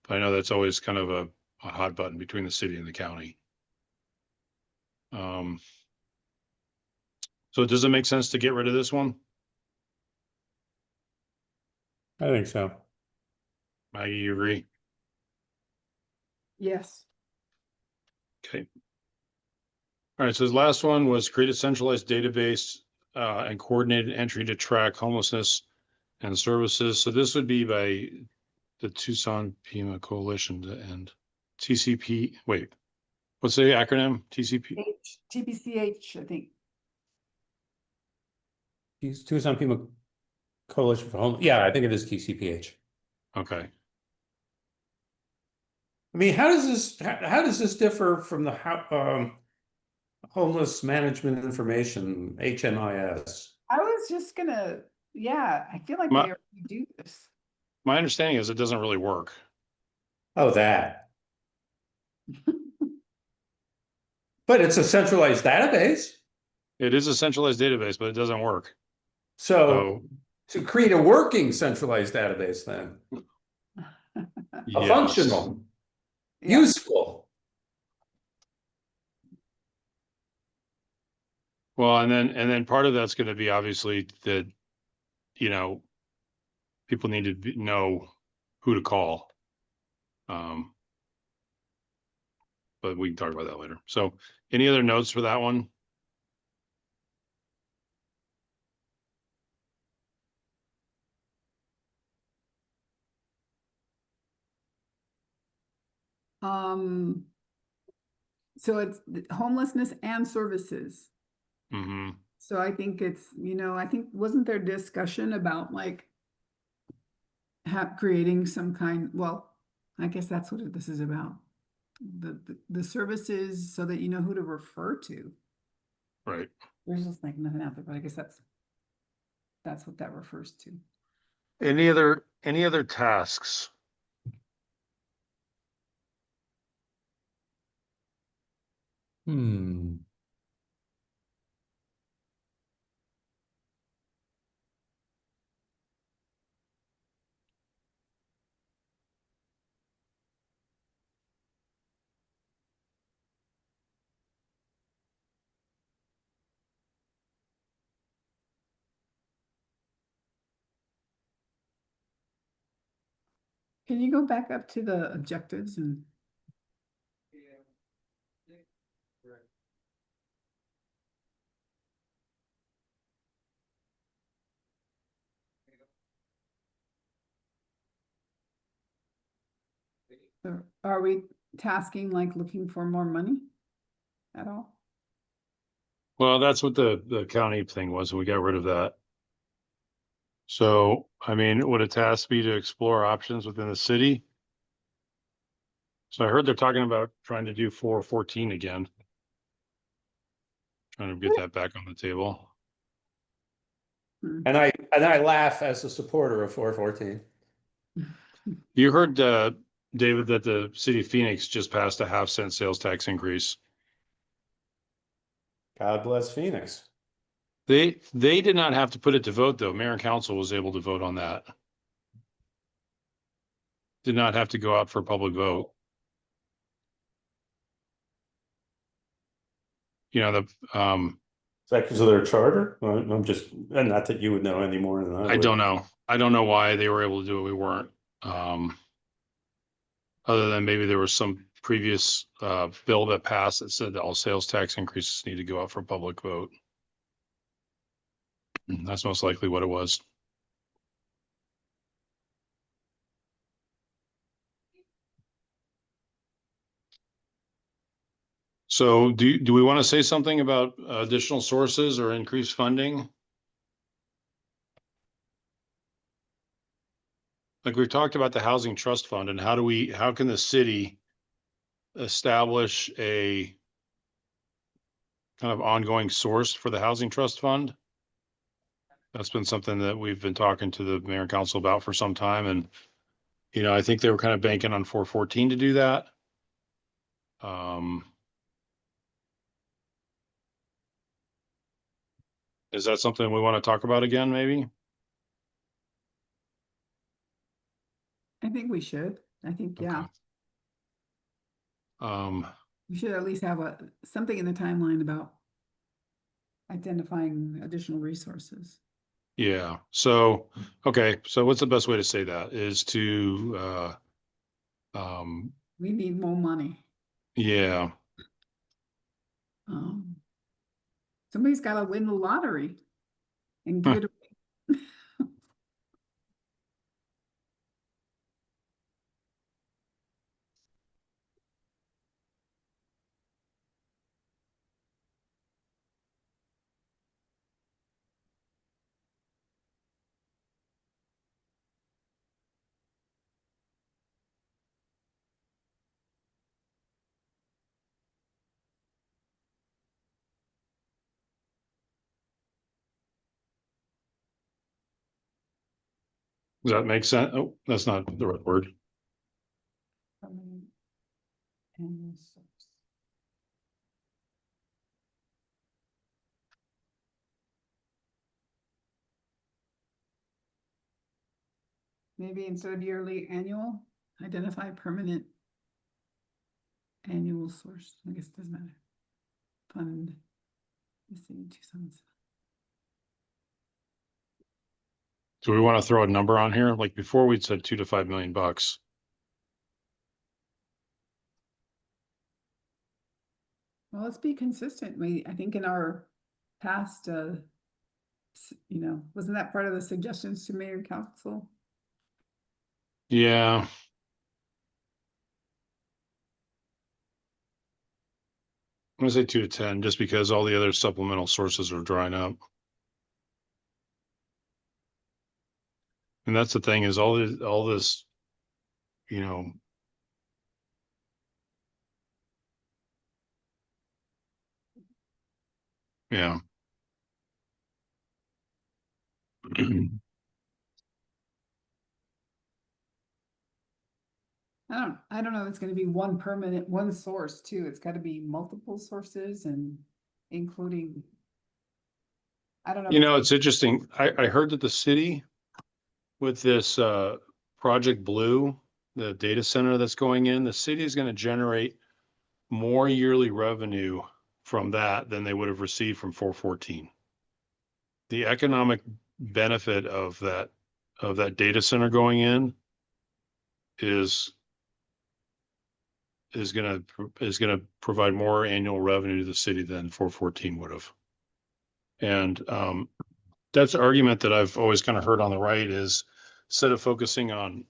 But I know that's always kind of a hot button between the city and the county. So does it make sense to get rid of this one? I think so. Maggie, you agree? Yes. Okay. All right, so the last one was create a centralized database and coordinated entry to track homelessness and services. So this would be by the Tucson Pima Coalition and TCP. Wait, what's the acronym? TCP? TBCH, I think. Tucson Pima Coalition for Home. Yeah, I think it is TCPH. Okay. I mean, how does this differ from the Homeless Management Information, HMIS? I was just gonna, yeah, I feel like they My- already do this. My understanding is it doesn't really work. Oh, that. But it's a centralized database. It is a centralized database, but it doesn't work. So to create a working centralized database then, a Yes. functional, Yeah. useful. Well, and then part of that's going to be obviously that, you know, people need to know who to call. But we can talk about that later. So any other notes for that one? So it's homelessness and services. Mm-hmm. So I think it's, I think, wasn't there discussion about like creating some kind, well, I guess that's what this is about. The services so that you know who to refer to. Right. There's just like nothing out there, but I guess that's what that refers to. Any other tasks? Can you go back up to the objectives and? So are we tasking like looking for more money at all? Well, that's what the county thing was. We got rid of that. So, I mean, would a task be to explore options within the city? So I heard they're talking about trying to do 414 again. Trying to get that back on the table. And I laugh as a supporter of 414. You heard, David, that the city of Phoenix just passed a 0.5 cent sales tax increase. God bless Phoenix. They did not have to put it to vote, though. Mayor and council was able to vote on that. Did not have to go out for a public vote. You know, Is that because of their charter? I'm just, and not that you would know any more than I I would. don't know. I don't know why they were able to do it. We weren't. Other than maybe there was some previous bill that passed that said that all sales tax increases need to go out for a public vote. That's most likely what it was. So do we want to say something about additional sources or increased funding? Like we've talked about the housing trust fund and how can the city establish a kind of ongoing source for the housing trust fund? That's been something that we've been talking to the mayor and council about for some time. And, you know, I think they were kind of banking on 414 to do that. Is that something we want to talk about again, maybe? I think we should. I think, yeah, Okay. we should at least have something in the timeline about identifying additional resources. Yeah. So, okay. So what's the best way to say that is to, We need more money. yeah. Somebody's got to win the lottery and give it away. Does that make sense? Oh, that's not the right word. Maybe instead of yearly, annual, identify permanent annual source. I guess it doesn't matter. Fund. Let's see, 2 cents. Do we want to throw a number on here? Like before we'd said $2 to $5 million. Well, let's be consistent. I think in our past, wasn't that part of the suggestions to mayor and council? Yeah. I'm gonna say 2 to 10, just because all the other supplemental sources are drying up. And that's the thing is all this, you know. Yeah. I don't know if it's gonna be one source too. It's gotta be multiple sources and including. I don't know. You know, it's interesting. I heard that the city with this Project Blue, the data center that's going in, the city is going to generate more yearly revenue from that than they would have received from 414. The economic benefit of that data center going in is gonna provide more annual revenue to the city than 414 would have. And that's an argument that I've always kind of heard on the right is instead of focusing on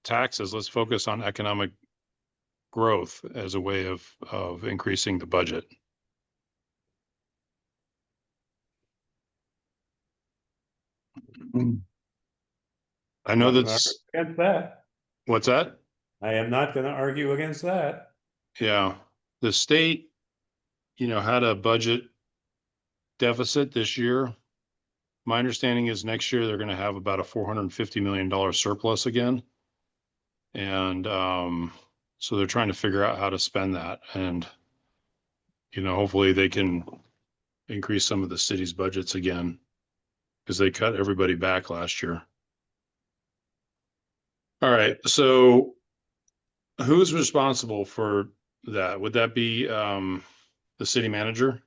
taxes, let's focus on economic growth as a way of increasing the budget. I know Not gonna that's, argue against that. what's that? I am not gonna argue against that. Yeah, the state, had a budget deficit this year. My understanding is next year they're gonna have about a $450 million surplus again. And so they're trying to figure out how to spend that. And, hopefully they can increase some of the city's budgets again because they cut everybody back last year. All right, so who's responsible for that? Would that be the city manager?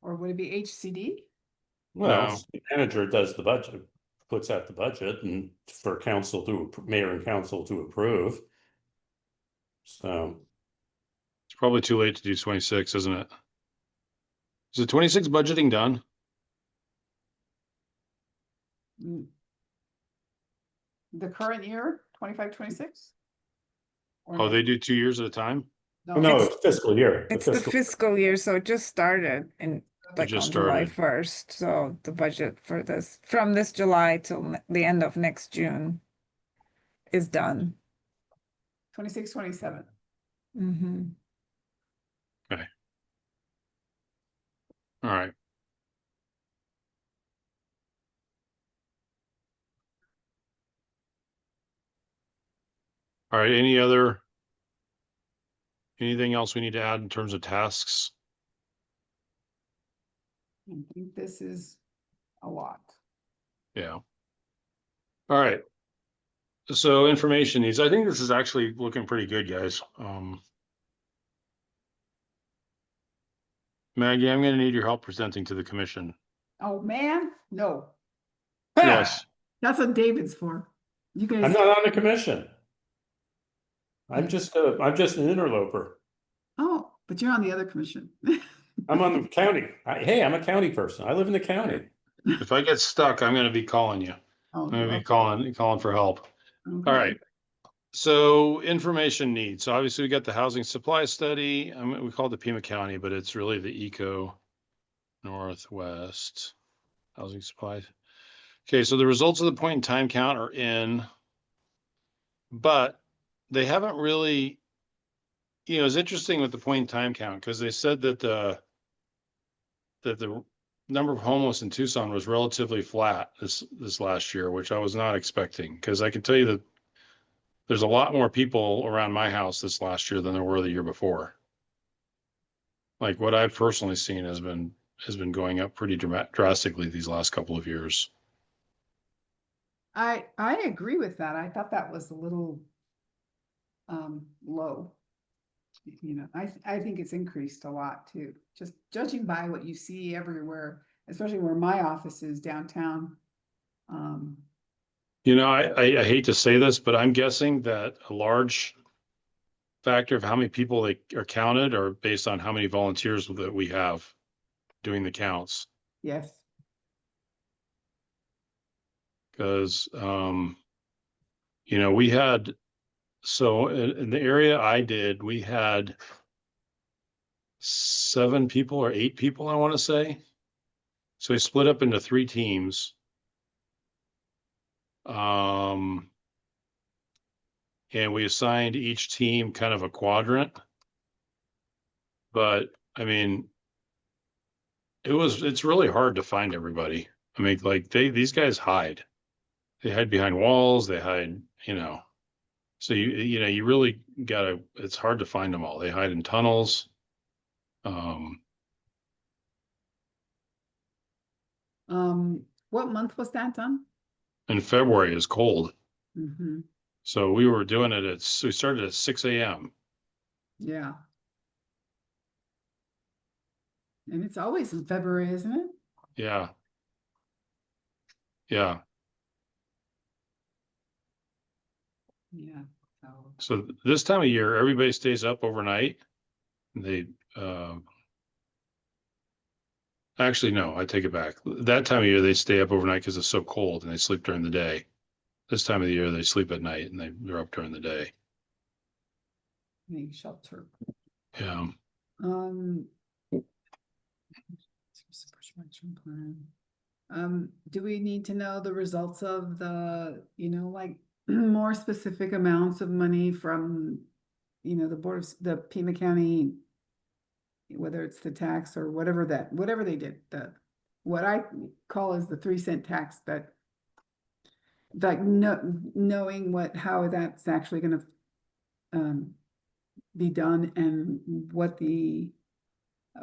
Or would it be HCD? Well, No. city manager does the budget, puts out the budget and for council mayor and council to approve. So, It's probably too late to do 26, isn't it? Is it 26 budgeting done? Mm. The current year, 25, 26? Or Oh, no? they do 2 years at a time? no, it's fiscal year. It's the fiscal year, so it just started in like just on July started. 1st. So the budget for this from this July till the end of next June is done. 26, 27. Mm-hmm. All right. All right, anything else we need to add in terms of tasks? I think this is a lot. Yeah. All right. So information needs, I think this is actually looking pretty good, guys. Maggie, I'm gonna need your help presenting to the commission. Oh, man, no. Yes, That's what David's for. You I'm guys, not on the commission. I'm just an interloper. oh, but you're on the other commission. I'm on the county. Hey, I'm a county person. I live in the county. if I get stuck, I'm gonna be calling you. Oh, I'm gonna be okay. calling for help. All Okay. right. So information needs. So obviously we got the housing supply study. We call it the Pima County, but it's really the Eco Northwest housing supplies. Okay, so the results of the point in time count are in, but they haven't really, it's interesting with the point in time count because they said that the number of homeless in Tucson was relatively flat this last year, which I was not expecting because I can tell you that there's a lot more people around my house this last year than there were the year before. Like what I've personally seen has been going up pretty drastically these last couple of years. I agree with that. I thought that was a little low. I think it's increased a lot too. Just judging by what you see everywhere, especially where my office is downtown. I hate to say this, but I'm guessing that a large factor of how many people they are counted are based on how many volunteers that we have doing the counts. Yes. Because, we had, so in the area I did, we had 7 people or 8 people, I want to say. So we split up into 3 teams. And we assigned each team kind of a quadrant. But I mean, it's really hard to find everybody. I mean, like these guys hide. They hide behind walls, they hide, so you really gotta, it's hard to find them all. They hide in tunnels. What month was that done? In February is cold. Mm-hmm. So we were doing it we started at 6 a.m. Yeah. And it's always in February, isn't it? Yeah. Yeah. Yeah. So this time of year, everybody stays up overnight. They, actually, no, I take it back. That time of year, they stay up overnight because it's so cold and they sleep during the day. This time of the year, they sleep at night and they're up during the day. Shelter. Yeah. Do we need to know the results of the, like more specific amounts of money from, the Pima County, whether it's the tax or whatever they did, what I call is the 3-cent tax, that like knowing how that's actually going to be done, and what a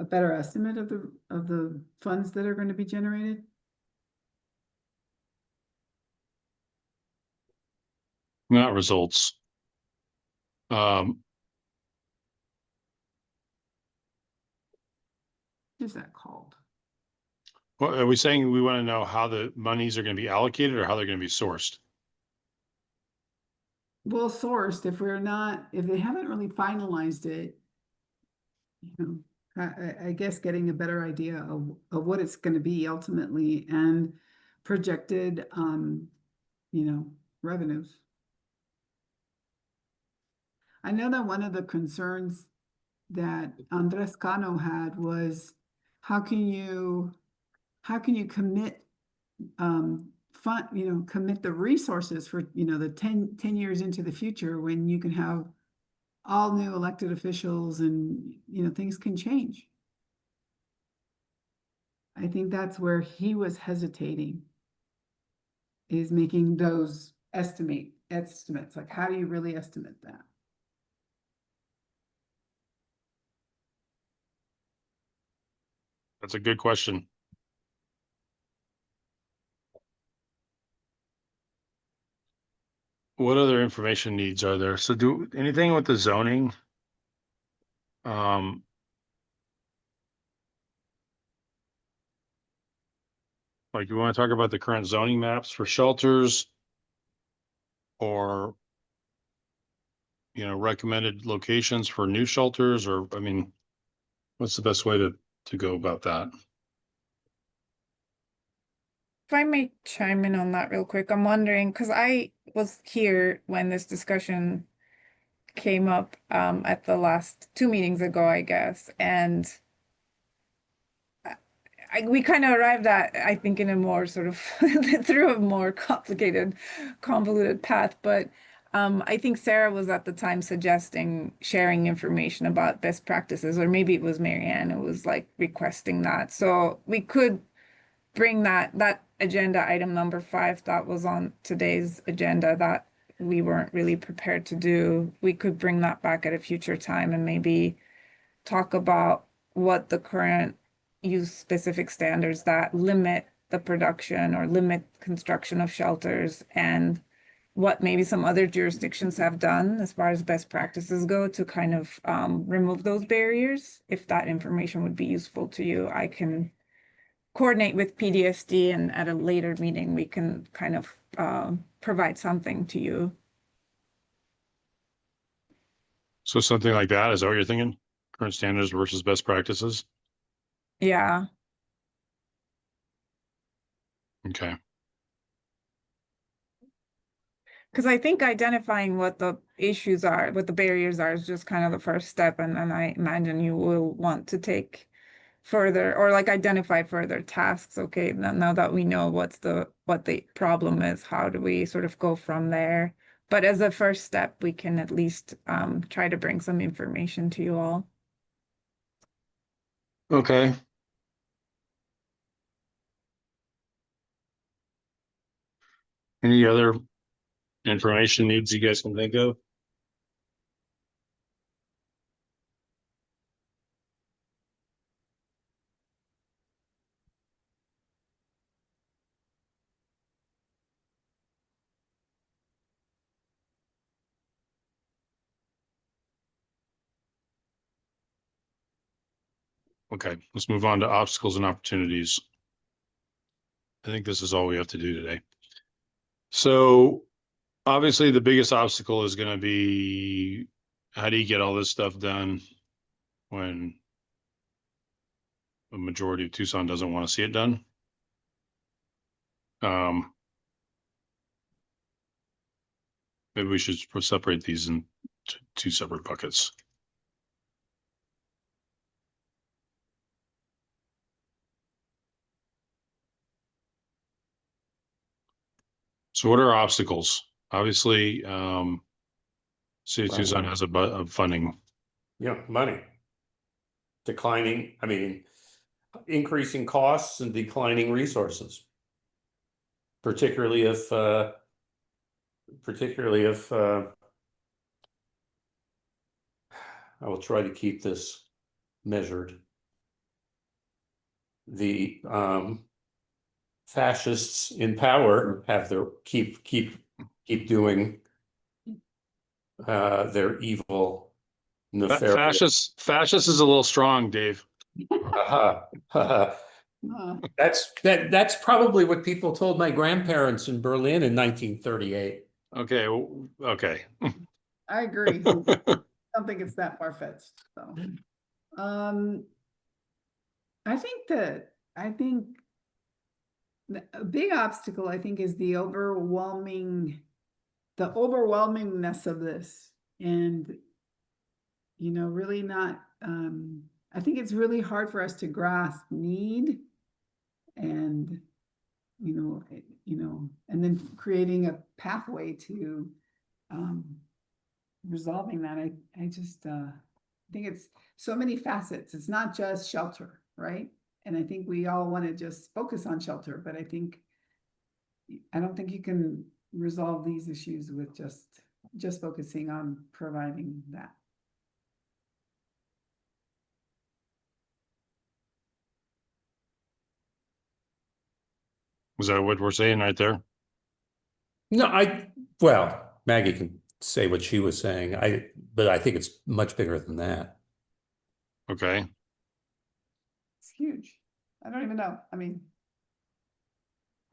better estimate of the funds that are going to be generated. Not results. What is that called? Well, are we saying we want to know how the monies are going to be allocated or how they're going to be sourced? Well, sourced, if they haven't really finalized it, I guess getting a better idea of what it's going to be ultimately, and projected, revenues. I know that one of the concerns that Andres Cano had was, how can you commit commit the resources for, the 10 years into the future, when you can have all new elected officials and, things can change. I think that's where he was hesitating, is making those estimates. Like, how do you really estimate that? That's a good question. What other information needs are there? So do anything with the zoning? Like, you want to talk about the current zoning maps for shelters? Or, recommended locations for new shelters, or, I mean, what's the best way to go about that? If I may chime in on that real quick, I'm wondering, because I was here when this discussion came up at the last 2 meetings ago, I guess, and we kind of arrived at, I think, in a more sort of through a more complicated, convoluted path. But I think Sarah was at the time suggesting sharing information about best practices, or maybe it was Marianne who was like requesting that. So we could bring that agenda item number 5 that was on today's agenda that we weren't really prepared to do. We could bring that back at a future time and maybe talk about what the current use specific standards that limit the production or limit construction of shelters, and what maybe some other jurisdictions have done as far as best practices go to kind of remove those barriers. If that information would be useful to you, I can coordinate with PDSD, and at a later meeting, we can kind of provide something to you. So something like that, is that what you're thinking? Current standards versus best practices? Yeah. Okay. Because I think identifying what the issues are, what the barriers are, is just kind of the first step. And then I imagine you will want to take further, or like identify further tasks. Okay, now that we know what the problem is, how do we sort of go from there? But as a first step, we can at least try to bring some information to you all. Okay. Any other information needs you guys can think of? Okay, let's move on to obstacles and opportunities. I think this is all we have to do today. So Obviously, the biggest obstacle is gonna be, how do you get all this stuff done when the majority of Tucson doesn't want to see it done? Maybe we should separate these in two separate buckets. So what are obstacles? Obviously, City of Right. Tucson has a funding. Yeah, money. Declining, I mean, increasing costs and declining resources. Particularly if I will try to keep this measured. The fascists in power have their keep doing their evil, nefarious. Fascist is a little strong, Dave. That's probably what people told my grandparents in Berlin in 1938. Okay, okay. I agree. I don't think it's that far-fetched, so. I think a big obstacle, I think, is the overwhelmingness of this. And, really not, I think it's really hard for us to grasp need and, and then creating a pathway to, resolving that. I think it's so many facets. It's not just shelter, right? And I think we all want to just focus on shelter, but I don't think you can resolve these issues with just focusing on providing that. Is that what we're saying right there? No, well, Maggie can say what she was saying. But I think it's much bigger than that. Okay. It's huge. I don't even know. I mean,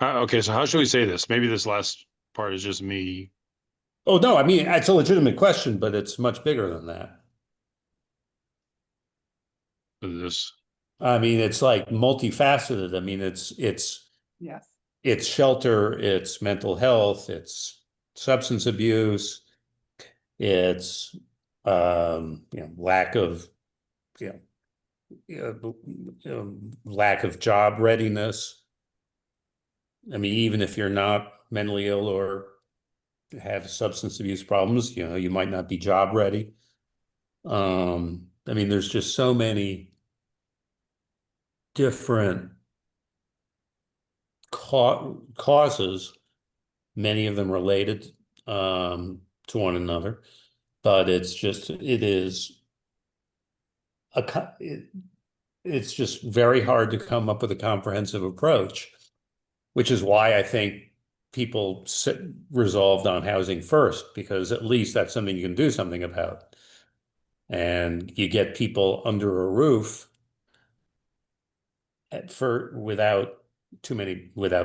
Okay, so how should we say this? Maybe this last part is just me. Oh, no, I mean, it's a legitimate question, but it's much bigger than that. This. I mean, it's like multifaceted. I mean, it's yes. it's shelter, it's mental health, it's substance abuse, it's lack of lack of job readiness. I mean, even if you're not mentally ill or have substance abuse problems, you might not be job ready. I mean, there's just so many different causes, many of them related to one another, but it's just very hard to come up with a comprehensive approach, which is why I think people resolved on housing first, because at least that's something you can do something about. And you get people under a roof without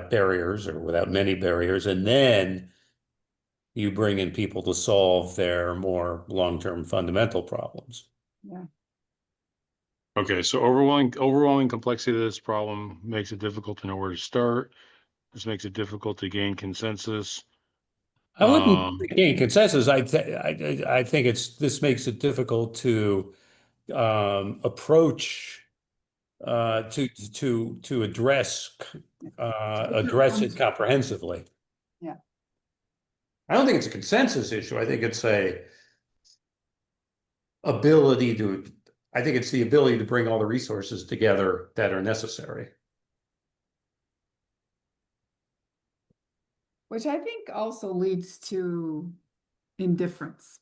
barriers or without many barriers, and then you bring in people to solve their more long-term fundamental problems. Yeah. Okay, so overwhelming complexity of this problem makes it difficult to know where to start. This makes it difficult to gain consensus. I wouldn't gain consensus. I think this makes it difficult to approach to address it comprehensively. Yeah. I don't think it's a consensus issue. I think it's the ability to bring all the resources together that are necessary. Which I think also leads to indifference.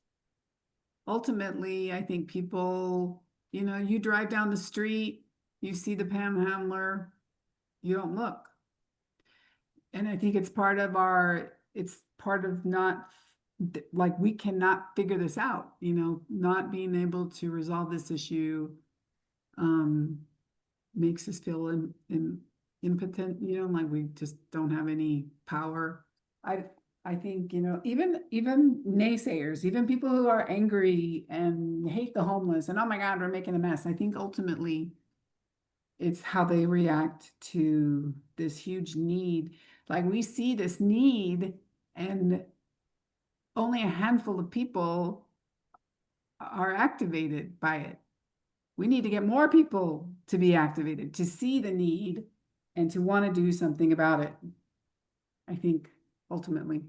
Ultimately, I think people, you drive down the street, you see the panhandler, you don't look. And I think it's part of not, like, we cannot figure this out, not being able to resolve this issue makes us feel impotent, like we just don't have any power. I think, even naysayers, even people who are angry and hate the homeless and, oh my God, we're making a mess. I think ultimately it's how they react to this huge need. Like we see this need and only a handful of people are activated by it. We need to get more people to be activated, to see the need and to want to do something about it. I think ultimately,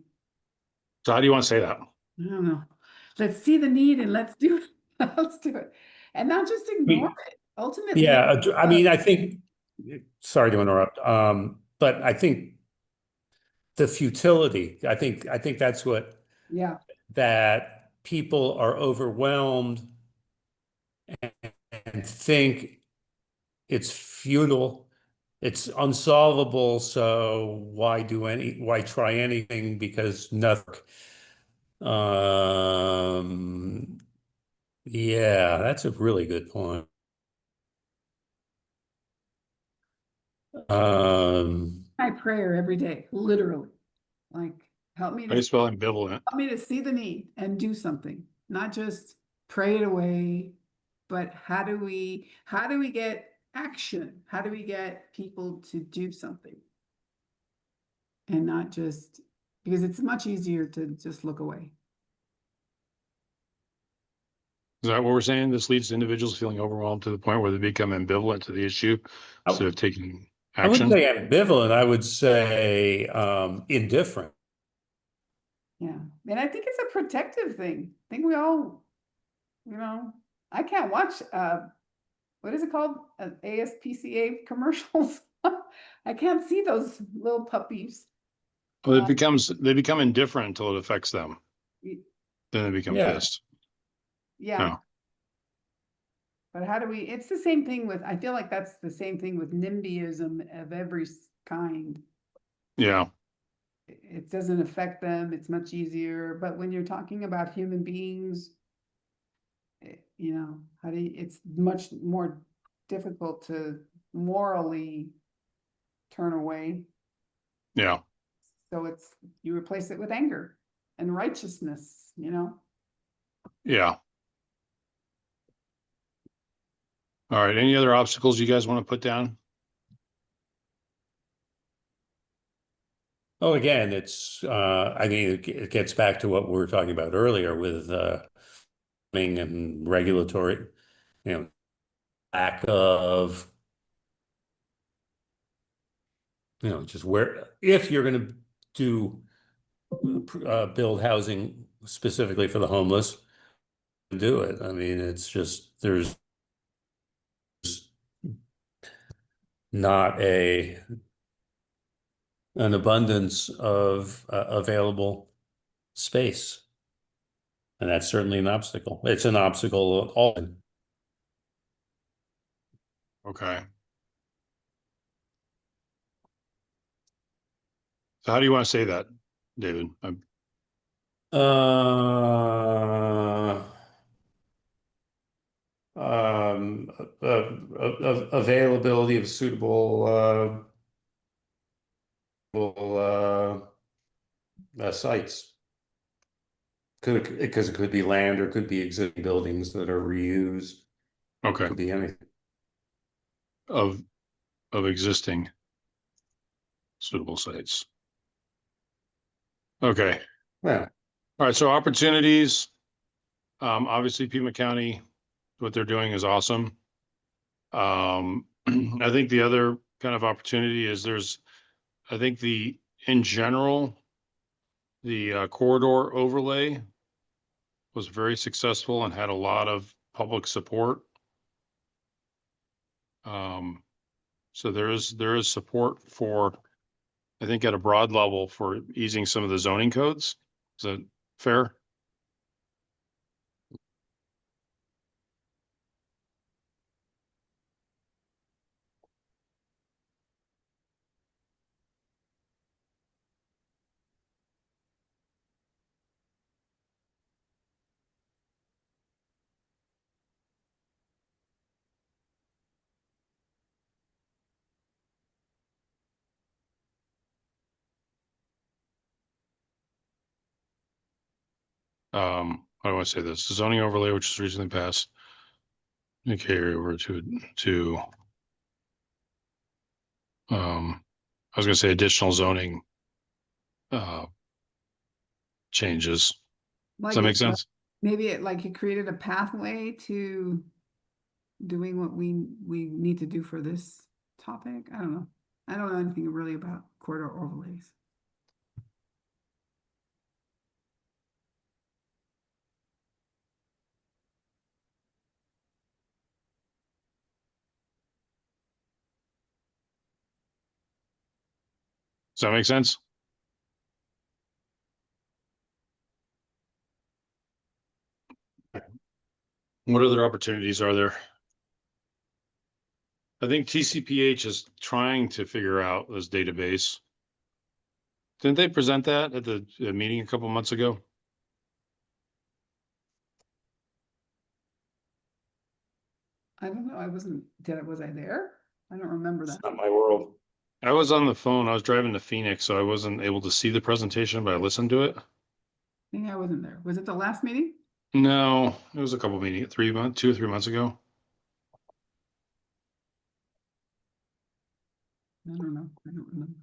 So how do you want to say that? I don't know. Let's see the need and let's do it. Let's do it. And not just ignore it. Ultimately, Yeah, I mean, I think, sorry to interrupt, but I think the futility, I think that's what, yeah, that people are overwhelmed and think it's futile, it's unsolvable, so why try anything because nothing. Um, yeah, that's a really good point. Um, my prayer every day, literally. Like, help me How to do you spell ambivalent? help me to see the need and do something, not just pray it away, but how do we get action? How do we get people to do something? And not just because it's much easier to just look away. Is that what we're saying? This leads to individuals feeling overwhelmed to the point where they become ambivalent to the issue instead of taking I wouldn't action. say ambivalent, I would say indifferent. Yeah. And I think it's a protective thing. I think we all, I can't watch what is it called? ASPCA commercials. I can't see those little puppies. Well, they become indifferent until it affects them. Y- Then they become Yeah. pissed. Yeah. Oh. But how do it's the same thing with, I feel like that's the same thing with NIMBYism of every kind. Yeah. It doesn't affect them. It's much easier. But when you're talking about human beings, it's much more difficult to morally turn away. Yeah. So you replace it with anger and righteousness, Yeah. All right. Any other obstacles you guys want to put down? Oh, again, I mean, it gets back to what we were talking about earlier with and regulatory, lack of, just where, if you're going to do build housing specifically for the homeless, do it. I mean, it's just there's not an abundance of available space, and that's certainly an obstacle. It's an obstacle all. Okay. So how do you want to say that, David? Uh, Availability of suitable sites. Because it could be land or could be existing buildings that are reused. Okay. Could be anything. Of existing suitable sites. Okay. Yeah. All right. So opportunities. Obviously, Pima County, what they're doing is awesome. I think the other kind of opportunity is I think in general, the corridor overlay was very successful and had a lot of public support. So there is support for, I think at a broad level for easing some of the zoning codes. Is that fair? how do I say this? The zoning overlay, which is recently passed. Okay, carry over to, I was gonna say additional zoning, changes. Does Like that make it- sense? Maybe it created a pathway to doing what we need to do for this topic. I don't know. I don't know anything really about corridor overlays. Does that make sense? What other opportunities are there? I think TCPH is trying to figure out this database. Didn't they present that at the meeting a couple months ago? I don't know. Was I there? I don't remember It's that. not my world. I was on the phone. I was driving to Phoenix, so I wasn't able to see the presentation, but I listened to it. I think I wasn't there. Was it the last meeting? No, it was a couple meetings, 2 or 3 months ago. I don't know. I don't remember.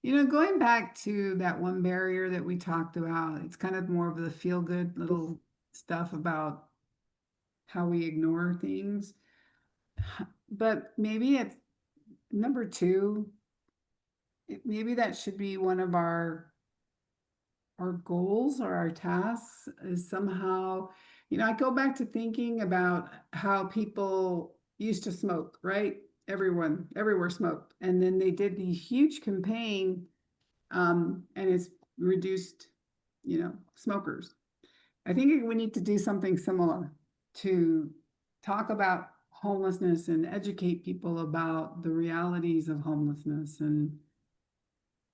You know, going back to that one barrier that we talked about, it's kind of more of the feel-good little stuff about how we ignore things. But maybe it's number 2. Maybe that should be one of our goals or our tasks is somehow, I go back to thinking about how people used to smoke, right? Everyone, everywhere smoked. And then they did the huge campaign, and it's reduced, smokers. I think we need to do something similar to talk about homelessness and educate people about the realities of homelessness. And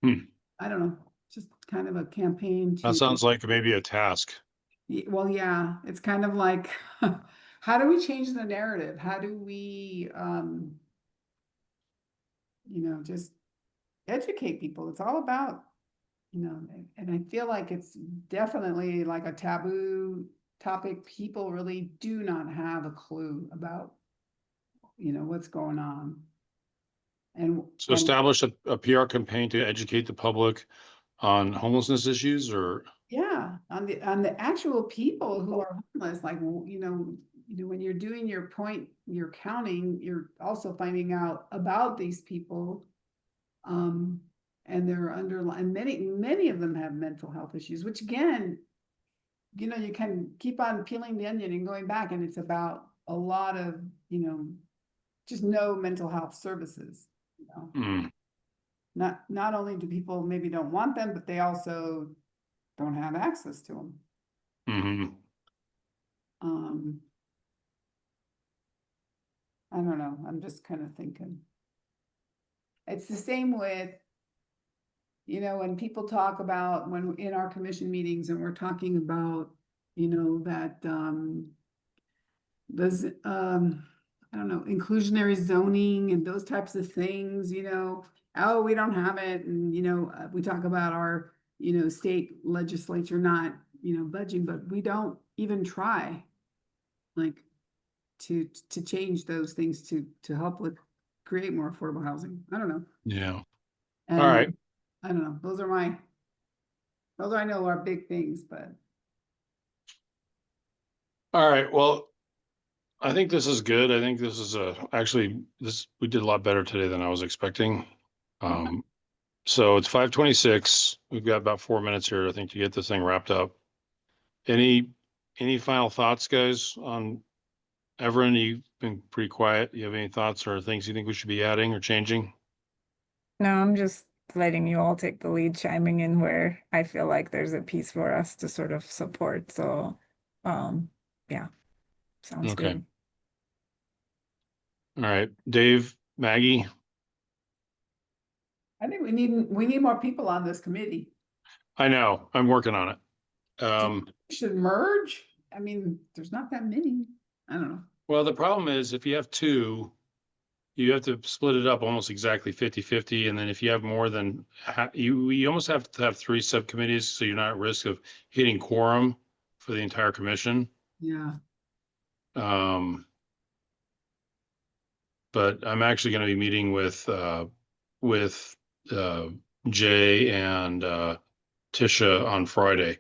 I don't know, just kind of a campaign to. That sounds like maybe a task. Well, yeah, it's kind of like, how do we change the narrative? How do we, just educate people? It's all about, and I feel like it's definitely like a taboo topic. People really do not have a clue about, what's going on. So establish a PR campaign to educate the public on homelessness issues or? Yeah, on the actual people who are homeless, like, when you're doing your counting, you're also finding out about these people. And they're underlying, many of them have mental health issues, which again, you can keep on peeling the onion and going back, and it's about a lot of, just no mental health services. Not only do people maybe don't want them, but they also don't have access to them. I don't know. I'm just kind of thinking. It's the same with, when people talk about when in our commission meetings and we're talking about, that those I don't know, inclusionary zoning and those types of things, oh, we don't have it. And, we talk about our, state legislature not, budging, but we don't even try like to change those things to help with create more affordable housing. I don't know. Yeah. And All right. I don't know. Those I know are big things, but. All right. Well, I think this is good. I think this is we did a lot better today than I was expecting. So it's 5:26. We've got about 4 minutes here, I think, to get this thing wrapped up. Any final thoughts, guys, on Everin? You've been pretty quiet. You have any thoughts or things you think we should be adding or changing? No, I'm just letting you all take the lead, chiming in where I feel like there's a piece for us to sort of support. So, yeah, sounds Okay. good. All right, Dave, Maggie. I think we need more people on this committee. I know, I'm working on it. We should merge. I mean, there's not that many. I don't know. Well, the problem is if you have 2, you have to split it up almost exactly 50-50. And then if you have more than, you almost have to have 3 subcommittees, so you're not at risk of hitting quorum for the entire commission. Yeah, But I'm actually going to be meeting with Jay and Tisha on Friday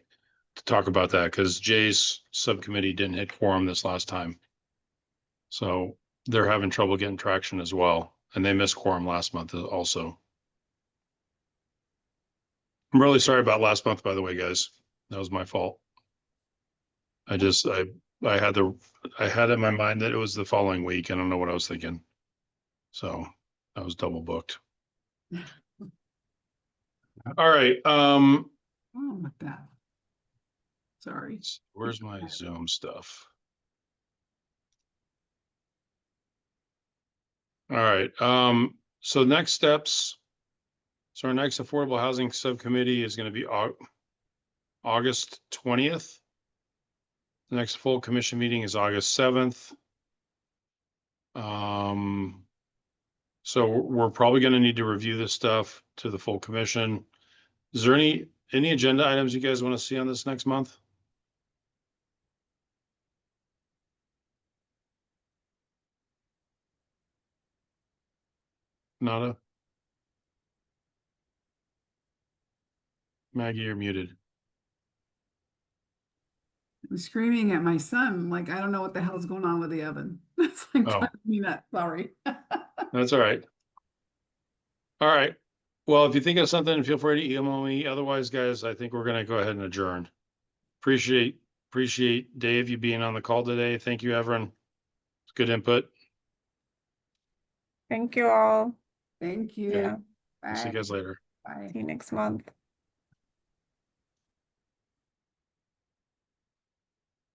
to talk about that, because Jay's subcommittee didn't hit quorum this last time. So they're having trouble getting traction as well. And they missed quorum last month also. I'm really sorry about last month, by the way, guys. That was my fault. I had it in my mind that it was the following week. I don't know what I was thinking. So I was double booked. All right. oh, with that. Sorry. Where's my Zoom stuff? All right. So next steps. So our next affordable housing subcommittee is going to be August 20th. The next full commission meeting is August 7th. So we're probably going to need to review this stuff to the full commission. Is there any agenda items you guys want to see on this next month? Nada? Maggie, you're muted. I'm screaming at my son, like, I don't know what the hell's going on with the oven. That's like Oh. driving me nuts, sorry. That's all right. All right. Well, if you think of something, feel free to email me. Otherwise, guys, I think we're going to go ahead and adjourn. Appreciate Dave, you being on the call today. Thank you, everyone. It's good input. Thank you all. Thank you. Yeah. Bye. See you guys later. Bye. See you next month.